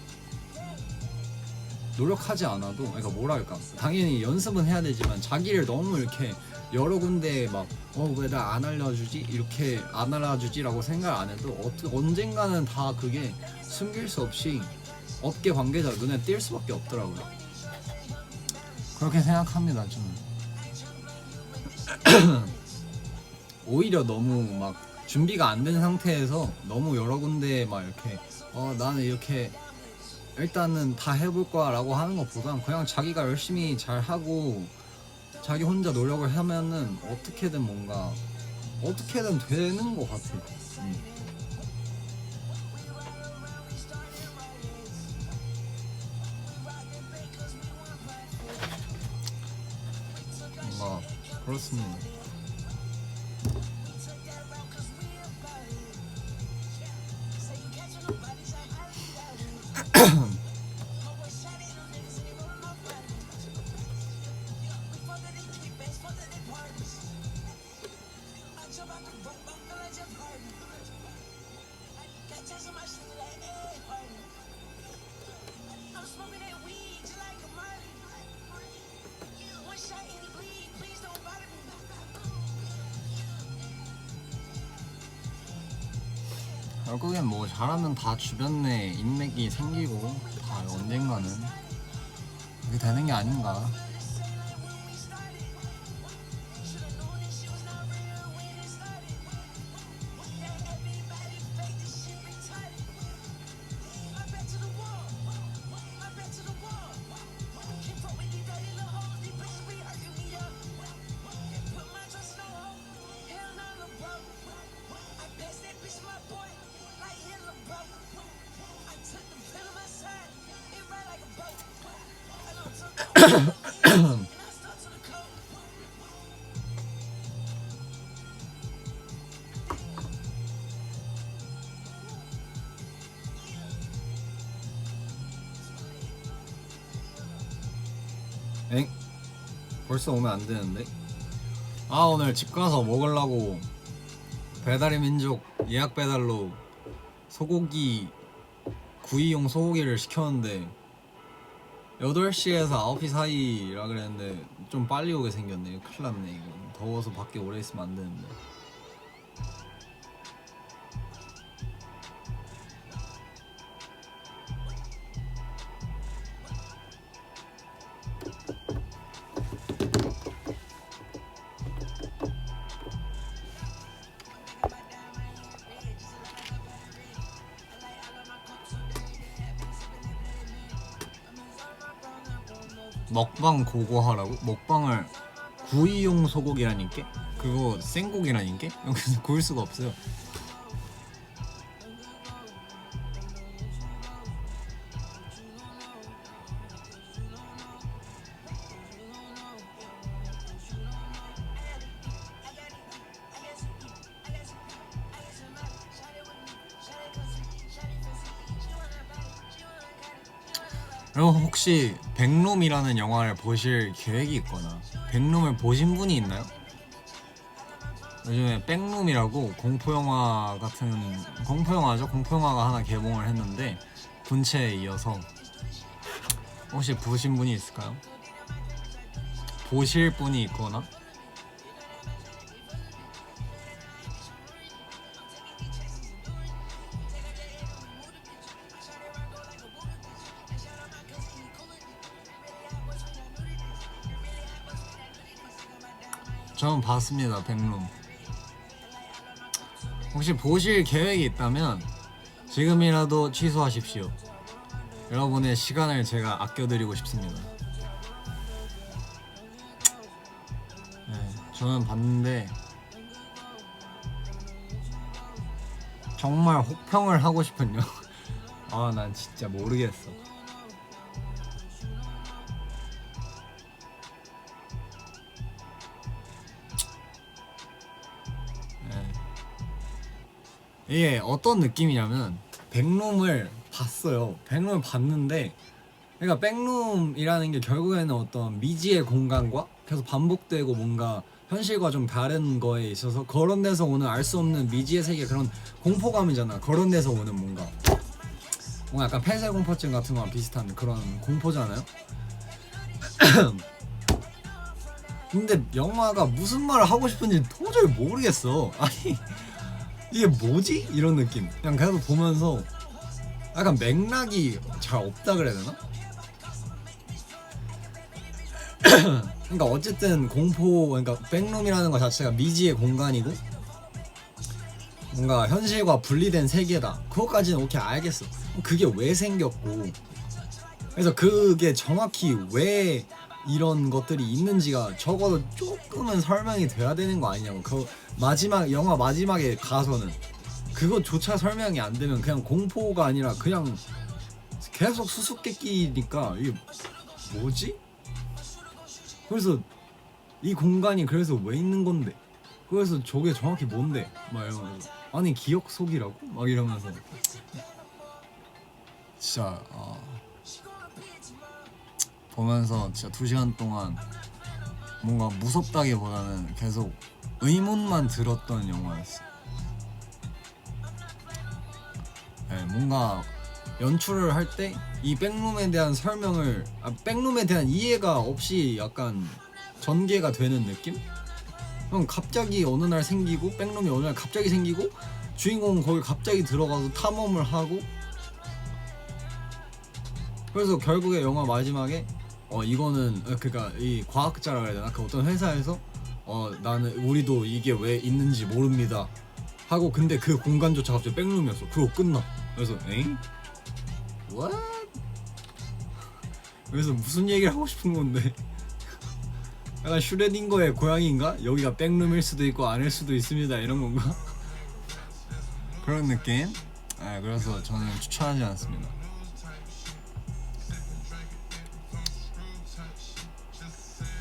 노력하지 않아도, 그러니까 뭐랄까, 당연히 연습은 해야 되지만 자기를 너무 이렇게 여러 군데에 막 왜 나 안 알려주지? 이렇게 안 알아주지라고 생각 안 해도 언젠가는 다 그게 숨길 수 없이 업계 관계자 눈에 띌 수밖에 없더라고요. 그렇게 생각합니다, 저는. 오히려 너무 막 준비가 안 된 상태에서 너무 여러 군데에 막 이렇게 나는 이렇게 일단은 다 해볼 거야 라고 하는 것보단 그냥 자기가 열심히 잘 하고 자기 혼자 노력을 하면은 어떻게든 되는 것 같아. 뭔가 그렇습니다. 결국엔 뭐 잘하면 다 주변에 인맥이 생기고 다 언젠가는 그렇게 되는 게 아닌가. 엥? 벌써 오면 안 되는데? 아 오늘 집 가서 먹으려고 배달의 민족 예약 배달로 소고기 구이용 소고기를 시켰는데 8시에서 9시 사이라 그랬는데 좀 빨리 오게 생겼네. 큰일 났네 이거. 더워서 밖에 오래 있으면 안 되는데. 먹방 고고하라고? 먹방을 구이용 소고기라니까? 그거 생고기라니까? 여기서 구울 수가 없어요. 그리고 혹시 백룸이라는 영화를 보실 계획이 있거나 백룸을 보신 분이 있나요? 요즘에 백룸이라고 공포영화 같은 공포영화죠? 공포영화가 하나 개봉을 했는데 본체에 이어서 혹시 보신 분이 있을까요? 보실 분이 있거나 저는 봤습니다. 백룸. 혹시 보실 계획이 있다면 지금이라도 취소하십시오. 여러분의 시간을 제가 아껴드리고 싶습니다. 네, 저는 봤는데 정말 혹평을 하고 싶은요. 아, 난 진짜 모르겠어. 이게 어떤 느낌이냐면 백룸을 봤어요. 백룸을 봤는데 그러니까 백룸이라는 게 결국에는 어떤 미지의 공간과 계속 반복되고 뭔가 현실과 좀 다른 거에 있어서 그런 데서 오는 알 수 없는 미지의 세계 그런 공포감이잖아. 그런 데서 오는 뭔가 약간 폐쇄공포증 같은 거랑 비슷한 그런 공포잖아요. 근데 영화가 무슨 말을 하고 싶은지 도저히 모르겠어. 아니 이게 뭐지? 이런 느낌. 그냥 계속 보면서 약간 맥락이 잘 없다 그래야 되나? 그러니까 어쨌든 공포, 그러니까 백룸이라는 것 자체가 미지의 공간이고 뭔가 현실과 분리된 세계다. 그것까지는 오케이 알겠어. 그게 왜 생겼고 그래서 그게 정확히 왜 이런 것들이 있는지가 적어도 조금은 설명이 돼야 되는 거 아니냐고. 그 마지막 영화 마지막에 가서는 그것조차 설명이 안 되면 그냥 공포가 아니라 그냥 계속 수수께끼니까 이게 뭐지? 그래서 이 공간이 그래서 왜 있는 건데? 그래서 저게 정확히 뭔데? 막 이러면서 아니 기억 속이라고? 막 이러면서 진짜 보면서 진짜 2시간 동안 뭔가 무섭다기보다는 계속 의문만 들었던 영화였어. 네, 뭔가 연출을 할 때 이 백룸에 대한 설명을 백룸에 대한 이해가 없이 약간 전개가 되는 느낌? 그럼 갑자기 어느 날 생기고 백룸이 어느 날 갑자기 생기고 주인공은 거기 갑자기 들어가서 탐험을 하고 그래서 결국에 영화 마지막에 이거는 그러니까 이 과학자라 해야 되나? 그 어떤 회사에서 나는 우리도 이게 왜 있는지 모릅니다 하고 근데 그 공간조차 갑자기 백룸이었어. 그러고 끝나. 그래서 에잉? What? 그래서 무슨 얘기를 하고 싶은 건데 약간 슈레딩거의 고양이인가? 여기가 백룸일 수도 있고 아닐 수도 있습니다 이런 건가? 그런 느낌? 네, 그래서 저는 추천하지 않습니다.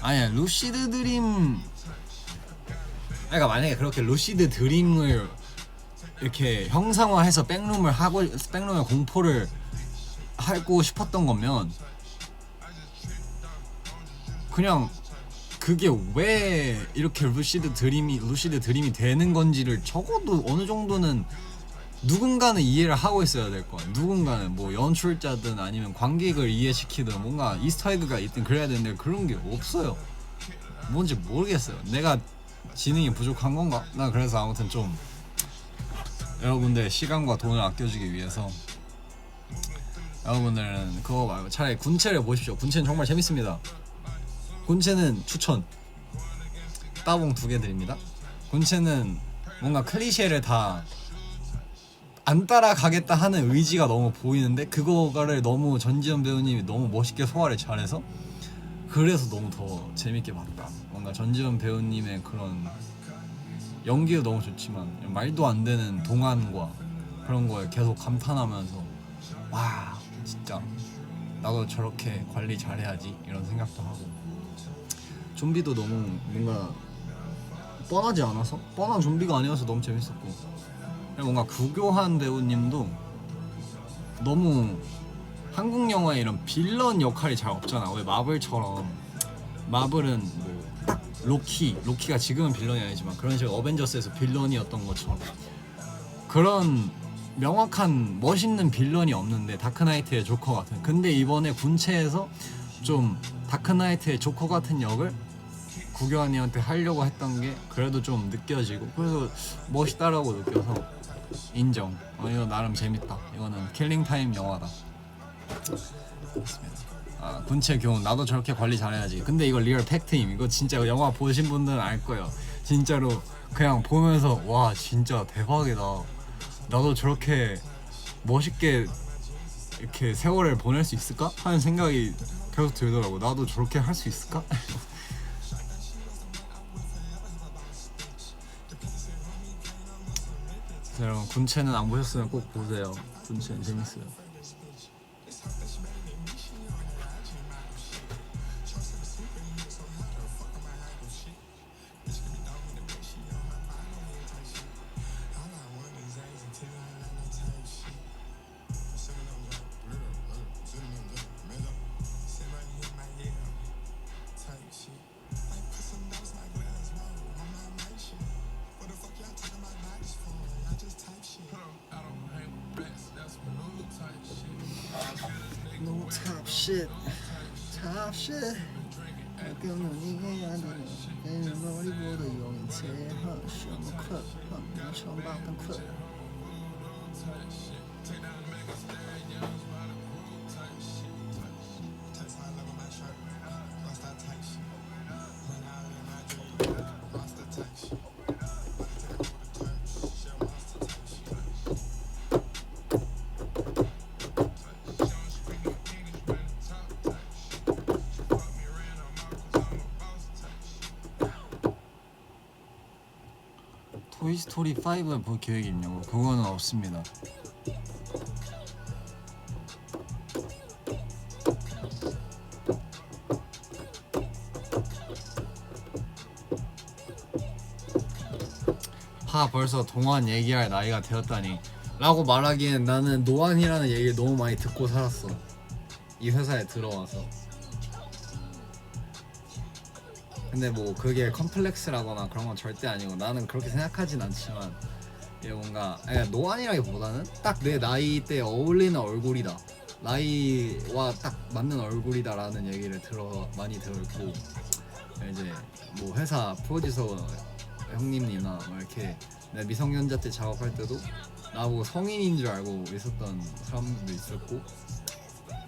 아니야 루시드 드림 그러니까 만약에 그렇게 루시드 드림을 이렇게 형상화해서 백룸을 하고 백룸의 공포를 하고 싶었던 거면 그냥 그게 왜 이렇게 루시드 드림이 되는 건지를 적어도 어느 정도는 누군가는 이해를 하고 있어야 될 거야. 누군가는 뭐 연출자든 아니면 관객을 이해시키든 뭔가 이스터에그가 있든 그래야 되는데 그런 게 없어요. 뭔지 모르겠어요. 내가 지능이 부족한 건가? 나 그래서 아무튼 좀 여러분들 시간과 돈을 아껴주기 위해서 여러분들은 그거 말고 차라리 군체를 보십시오. 군체는 정말 재밌습니다. 군체는 추천. 따봉 2개 드립니다. 군체는 뭔가 클리셰를 다 안 따라가겠다 하는 의지가 너무 보이는데 그거를 너무 전지현 배우님이 너무 멋있게 소화를 잘해서 그래서 너무 더 재밌게 봤다. 뭔가 전지현 배우님의 그런 연기도 너무 좋지만 말도 안 되는 동안과 그런 거에 계속 감탄하면서 와 진짜 나도 저렇게 관리 잘해야지 이런 생각도 하고 좀비도 너무 뭔가 뻔하지 않아서 뻔한 좀비가 아니어서 너무 재밌었고 뭔가 구교한 배우님도 너무 한국 영화에 이런 빌런 역할이 잘 없잖아. 왜 마블처럼 마블은 뭐 딱 로키가 지금은 빌런이 아니지만 그런 식으로 어벤져스에서 빌런이었던 것처럼 그런 명확한 멋있는 빌런이 없는데 다크나이트의 조커 같은. 근데 이번에 군체에서 좀 다크나이트의 조커 같은 역을 구교환이한테 하려고 했던 게 그래도 좀 느껴지고 그래서 멋있다라고 느껴서 인정. 이거 나름 재밌다. 이거는 킬링타임 영화다. 그렇습니다. 군체 교훈 나도 저렇게 관리 잘해야지. 근데 이거 리얼 팩트임. 이거 진짜 영화 보신 분들은 알 거예요. 진짜로 그냥 보면서 와 진짜 대박이다. 나도 저렇게 멋있게 이렇게 세월을 보낼 수 있을까? 하는 생각이 계속 들더라고. 나도 저렇게 할 수 있을까? 여러분 군체는 안 보셨으면 꼭 보세요. 군체는 재밌어요. No top shit. 끈끈하게 안 되는 내 머리보다 용인체 허쉬는 컷 처음 봤던 컷 토이스토리 5를 볼 계획이 있냐고? 그거는 없습니다. 벌써 동안 얘기할 나이가 되었다니 라고 말하기엔 나는 노안이라는 얘기를 너무 많이 듣고 살았어. 이 회사에 들어와서. 근데 뭐 그게 컴플렉스라거나 그런 건 절대 아니고 나는 그렇게 생각하진 않지만 이게 뭔가 노안이라기보다는 딱 내 나이대에 어울리는 얼굴이다, 나이와 딱 맞는 얼굴이다 라는 얘기를 많이 들었고 이제 뭐 회사 프로듀서 형님이나 뭐 이렇게 내 미성년자 때 작업할 때도 나보고 성인인 줄 알고 있었던 사람들도 있었고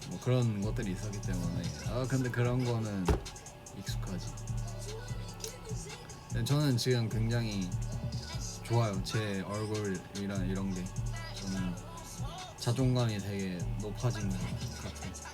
뭐 그런 것들이 있었기 때문에 근데 그런 거는 익숙하지. 저는 지금 굉장히 좋아요. 제 얼굴이랑 이런 게 저는 자존감이 되게 높아진 것 같아요.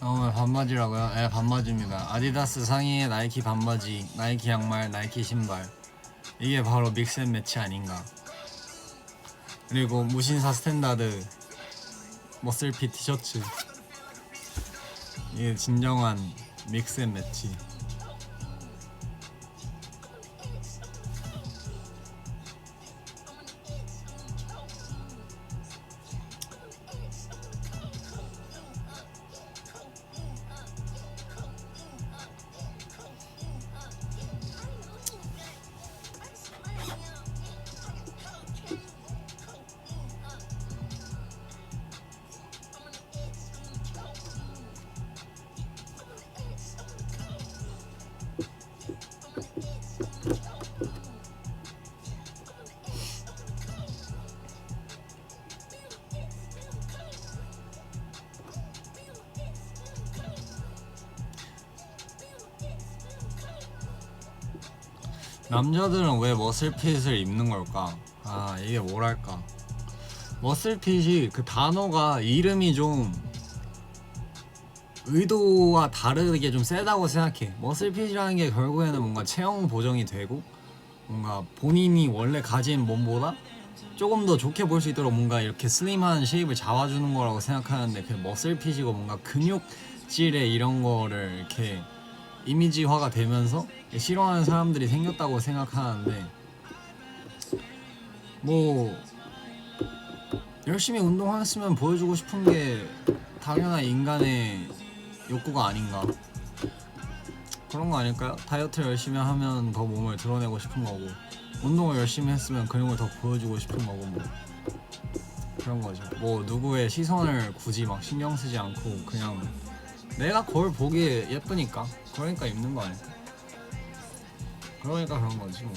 오늘 반바지라고요? 네, 반바지입니다. 아디다스 상의에 나이키 반바지, 나이키 양말, 나이키 신발. 이게 바로 믹스앤매치 아닌가. 그리고 무신사 스탠다드 머슬핏 티셔츠. 이게 진정한 믹스앤매치. 남자들은 왜 머슬핏을 입는 걸까? 아, 이게 뭐랄까. 머슬핏이 그 단어가 이름이 좀 의도와 다르게 좀 세다고 생각해. 머슬핏이라는 게 결국에는 뭔가 체형 보정이 되고 뭔가 본인이 원래 가진 몸보다 조금 더 좋게 볼 수 있도록 뭔가 이렇게 슬림한 쉐입을 잡아주는 거라고 생각하는데, 그 머슬핏이고 뭔가 근육질에 이런 거를 이렇게 이미지화가 되면서 싫어하는 사람들이 생겼다고 생각하는데, 뭐 열심히 운동했으면 보여주고 싶은 게 당연한 인간의 욕구가 아닌가. 그런 거 아닐까요? 다이어트를 열심히 하면 더 몸을 드러내고 싶은 거고, 운동을 열심히 했으면 근육을 더 보여주고 싶은 거고, 뭐 그런 거죠. 뭐 누구의 시선을 굳이 막 신경 쓰지 않고 그냥 내가 거울 보기에 예쁘니까, 그러니까 입는 거 아닐까? 그러니까 그런 거지 뭐.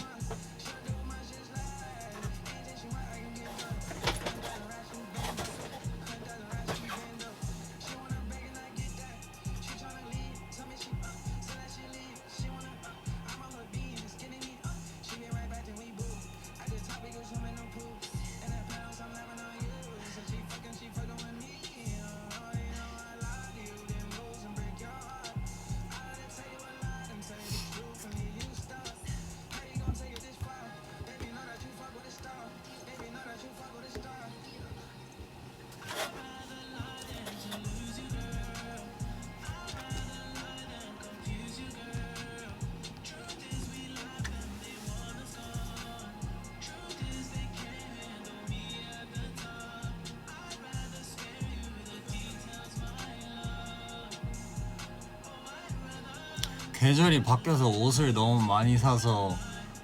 계절이 바뀌어서 옷을 너무 많이 사서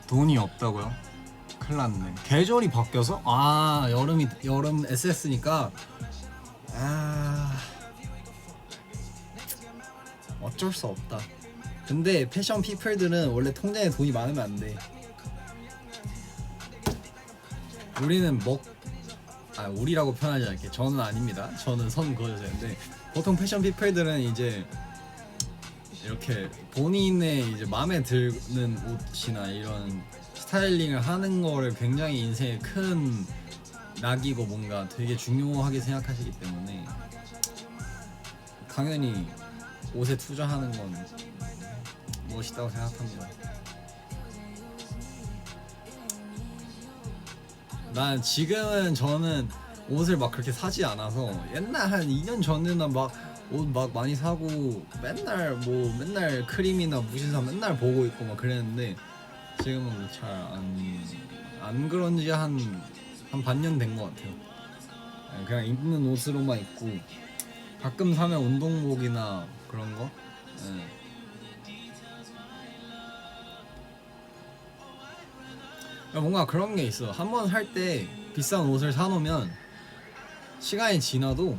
돈이 없다고요? 큰일 났네. 계절이 바뀌어서? 아, 여름 SS니까 어쩔 수 없다. 근데 패션 피플들은 원래 통장에 돈이 많으면 안 돼. 우리는 우리라고 표현하지 않게, 저는 아닙니다. 저는 선 그어주세요인데, 보통 패션 피플들은 이제 이렇게 본인의 이제 마음에 드는 옷이나 이런 스타일링을 하는 거를 굉장히 인생의 큰 낙이고 뭔가 되게 중요하게 생각하시기 때문에 당연히 옷에 투자하는 건 멋있다고 생각합니다. 난 지금은 저는 옷을 막 그렇게 사지 않아서, 옛날 한 2년 전에는 막 옷 막 많이 사고 맨날 크림이나 무신사 맨날 보고 있고 막 그랬는데, 지금은 잘 안 그런 지 한 반년 된 것 같아요. 그냥 입는 옷으로만 입고, 가끔 사면 운동복이나 그런 거. 뭔가 그런 게 있어. 한번 살 때 비싼 옷을 사놓으면 시간이 지나도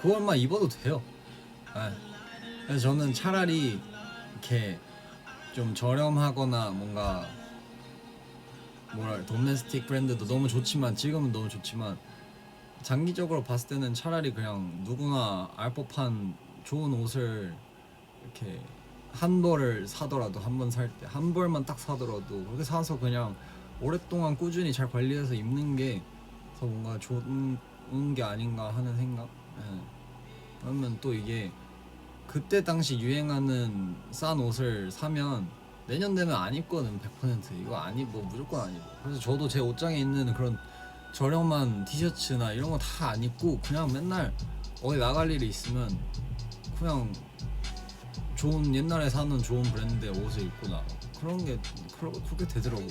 그것만 입어도 돼요. 그래서 저는 차라리 이렇게 좀 저렴하거나 뭔가 도메스틱 브랜드도 너무 좋지만, 지금은 너무 좋지만, 장기적으로 봤을 때는 차라리 그냥 누구나 알 법한 좋은 옷을 이렇게 한 벌을 사더라도, 한 번 살 때 한 벌만 딱 사더라도 그렇게 사서 그냥 오랫동안 꾸준히 잘 관리해서 입는 게 더 뭔가 좋은 게 아닌가 하는 생각. 그러면 또 이게 그때 당시 유행하는 싼 옷을 사면 내년 되면 안 입거든. 100% 이거 안 입고 무조건 안 입어. 그래서 저도 제 옷장에 있는 그런 저렴한 티셔츠나 이런 거 다 안 입고 그냥 맨날 어디 나갈 일이 있으면 그냥 좋은 옛날에 사는 좋은 브랜드의 옷을 입고 나가. 그런 게 그렇게 되더라고.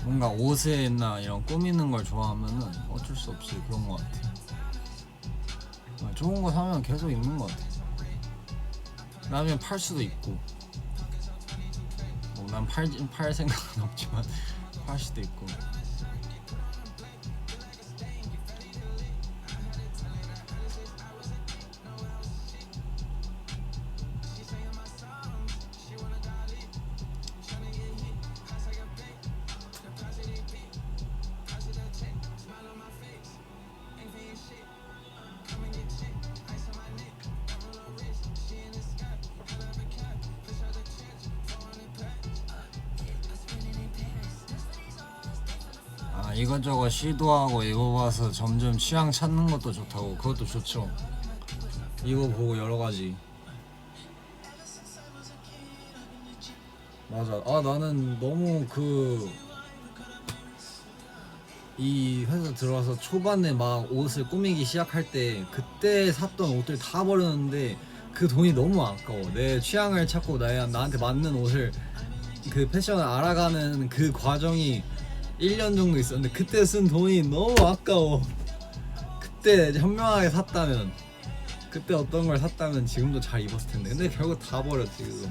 뭔가 옷에나 이런 꾸미는 걸 좋아하면은 어쩔 수 없이 그런 것 같아. 좋은 거 사면 계속 입는 것 같아. 나중에 팔 수도 있고. 난 팔 생각은 없지만 팔 수도 있고. 이것저것 시도하고 입어봐서 점점 취향 찾는 것도 좋다고. 그것도 좋죠. 입어보고 여러가지. 맞아. 나는 너무 이 회사 들어와서 초반에 막 옷을 꾸미기 시작할 때 그때 샀던 옷들 다 버렸는데 그 돈이 너무 아까워. 내 취향을 찾고 나한테 맞는 옷을 그 패션을 알아가는 그 과정이 1년 정도 있었는데 그때 쓴 돈이 너무 아까워. 그때 현명하게 샀다면, 그때 어떤 걸 샀다면 지금도 잘 입었을 텐데. 근데 결국 다 버렸지 그거.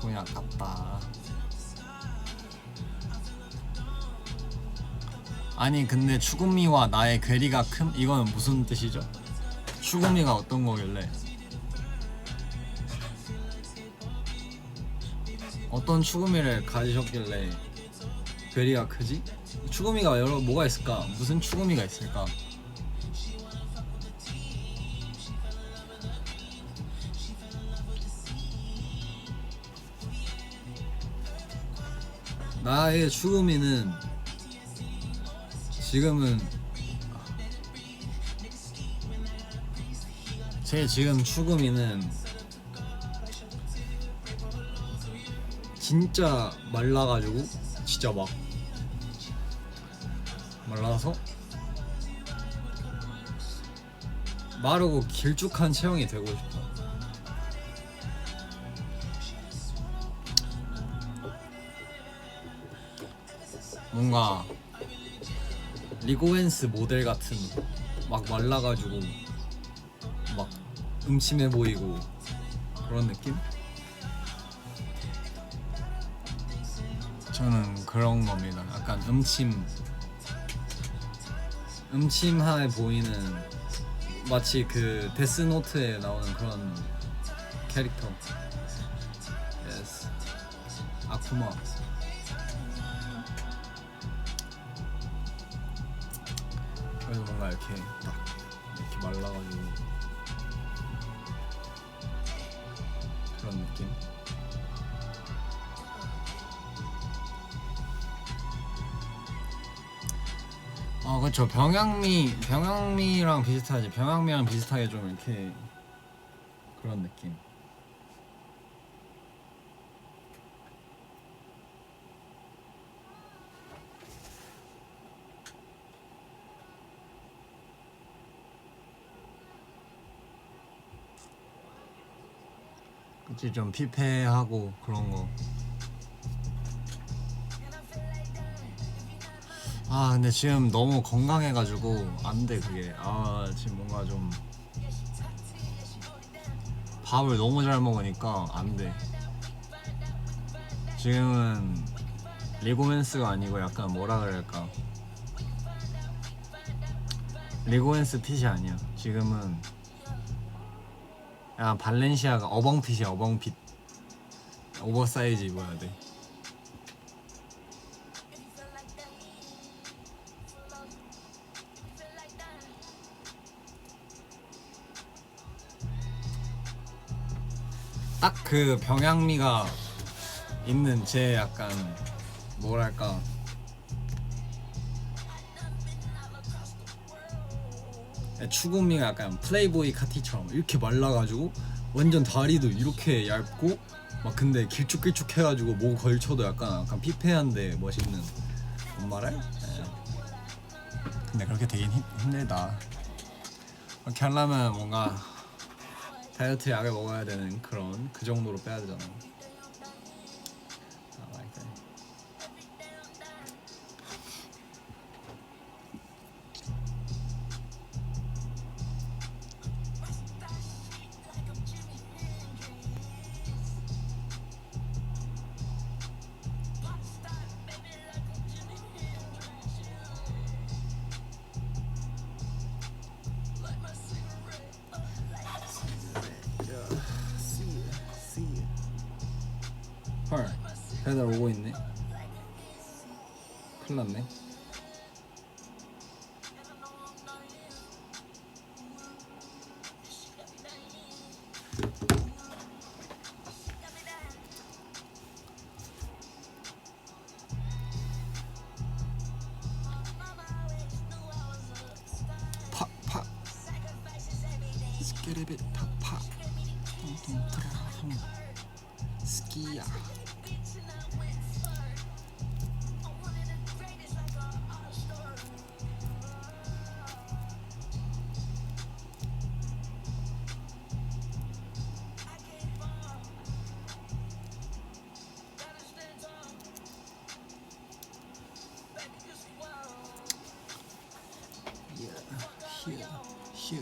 돈이 아깝다. 아니 근데 추구미와 나의 괴리가 큰 이건 무슨 뜻이죠? 추구미가 어떤 거길래? 어떤 추구미를 가지셨길래 괴리가 크지? 추구미가 여러 뭐가 있을까? 무슨 추구미가 있을까? 나의 추구미는 지금은 제 지금 추구미는 진짜 말라가지고 진짜 막 말라서 마르고 길쭉한 체형이 되고 싶어. 뭔가 리고엔스 모델 같은 막 말라가지고 막 음침해 보이고 그런 느낌? 저는 그런 겁니다. 약간 음침해 보이는 마치 그 데스노트에 나오는 그런 캐릭터. Yes. 아쿠마. 그래서 뭔가 이렇게 딱 이렇게 말라가지고 그런 느낌. 그렇죠. 병양미랑 비슷하지. 병양미랑 비슷하게 좀 이렇게 그런 느낌. 그치, 좀 피폐하고 그런 거. 근데 지금 너무 건강해가지고 안 돼 그게. 지금 뭔가 좀 밥을 너무 잘 먹으니까 안 돼. 지금은 리고맨스가 아니고 약간 뭐라 그럴까, 리고맨스 핏이 아니야. 지금은 약간 발렌시아가 어벙핏이야. 어벙핏. 오버사이즈 입어야 돼. 딱 그 병양미가 있는 제 약간 뭐랄까 추구미가 약간 플레이보이 카티처럼 이렇게 말라가지고 완전 다리도 이렇게 얇고 막 근데 길쭉길쭉해가지고 목 걸쳐도 약간 피폐한데 멋있는 뭔 말해? 근데 그렇게 되긴 힘들다. 그렇게 하려면 뭔가 다이어트 약을 먹어야 되는 그런 그 정도로 빼야 되잖아. 헐, 배달 오고 있네. 큰일 났네. 파 스케레베 타파 뚱뚱 트라송 스키야. 휴.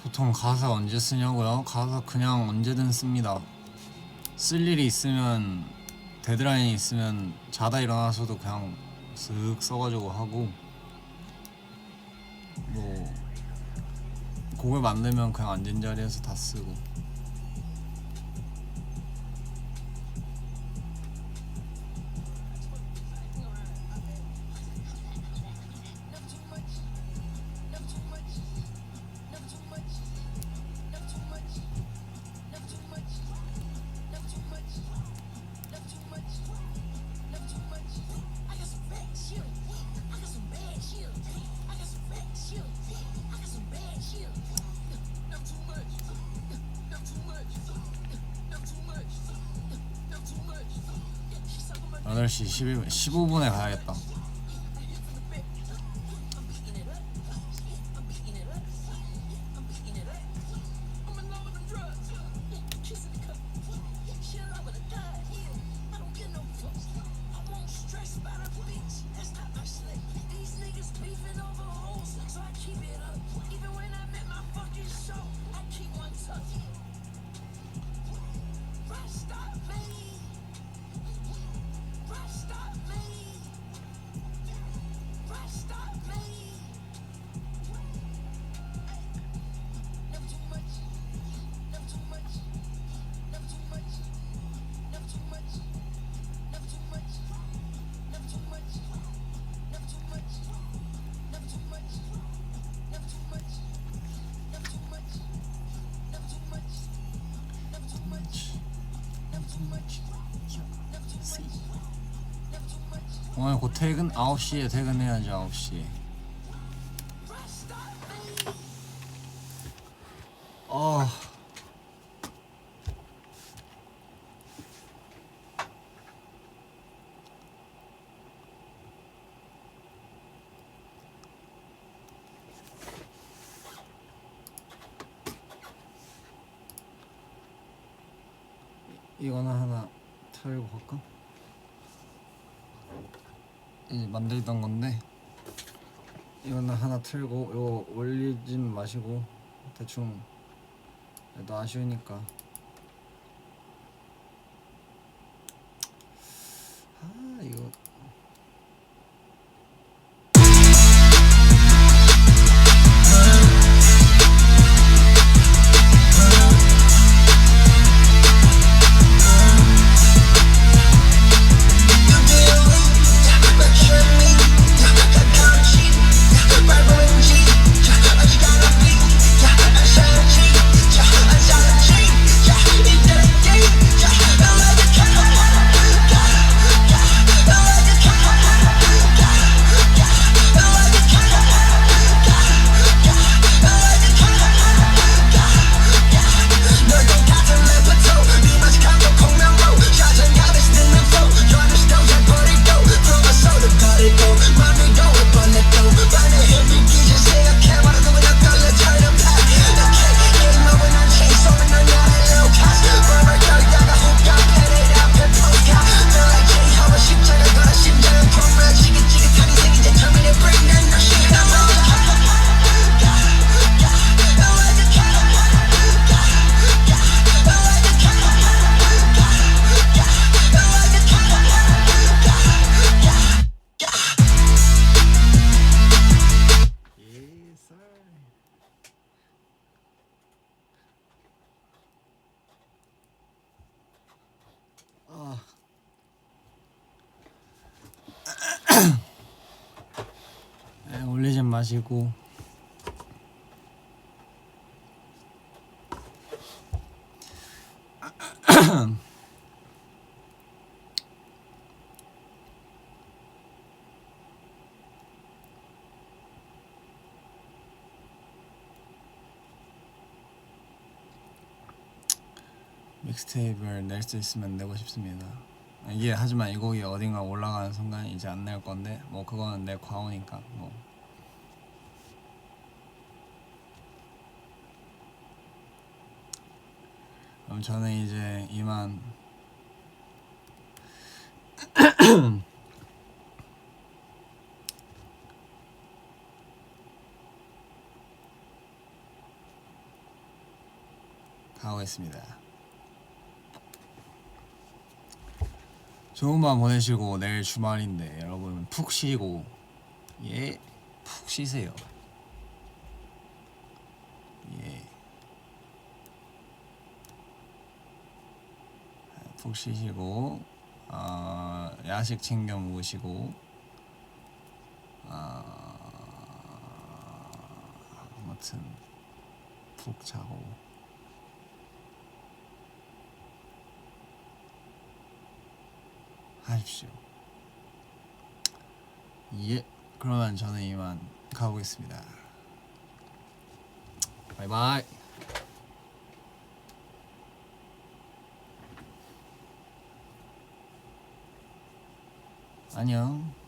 보통 가사 언제 쓰냐고요? 가사 그냥 언제든 씁니다. 쓸 일이 있으면 데드라인이 있으면 자다 일어나서도 그냥 쓱 써가지고 하고 뭐 곡을 만들면 그냥 앉은 자리에서 다 쓰고. 여덟 시 11분 15분에 가야겠다. 오늘 곧 퇴근 9시에 퇴근해야지. 9시에. 이거나 하나 털고 갈까? 이제 만들던 건데 이거는 하나 틀고 이거 올리진 마시고 대충 너 아쉬우니까 이거 올리진 마시고 믹스테이프를 낼 수 있으면 내고 싶습니다. 이게 하지만 이 곡이 어딘가 올라가는 순간 이제 안 낼 건데 뭐 그거는 내 과오니까 뭐. 그럼 저는 이제 이만 가보겠습니다. 좋은 밤 보내시고 내일 주말인데 여러분 푹 쉬고 푹 쉬세요. 푹 쉬시고 야식 챙겨 먹으시고 아무튼 푹 자고 하십시오. 그러면 저는 이만 가보겠습니다. 바이바이. 안녕.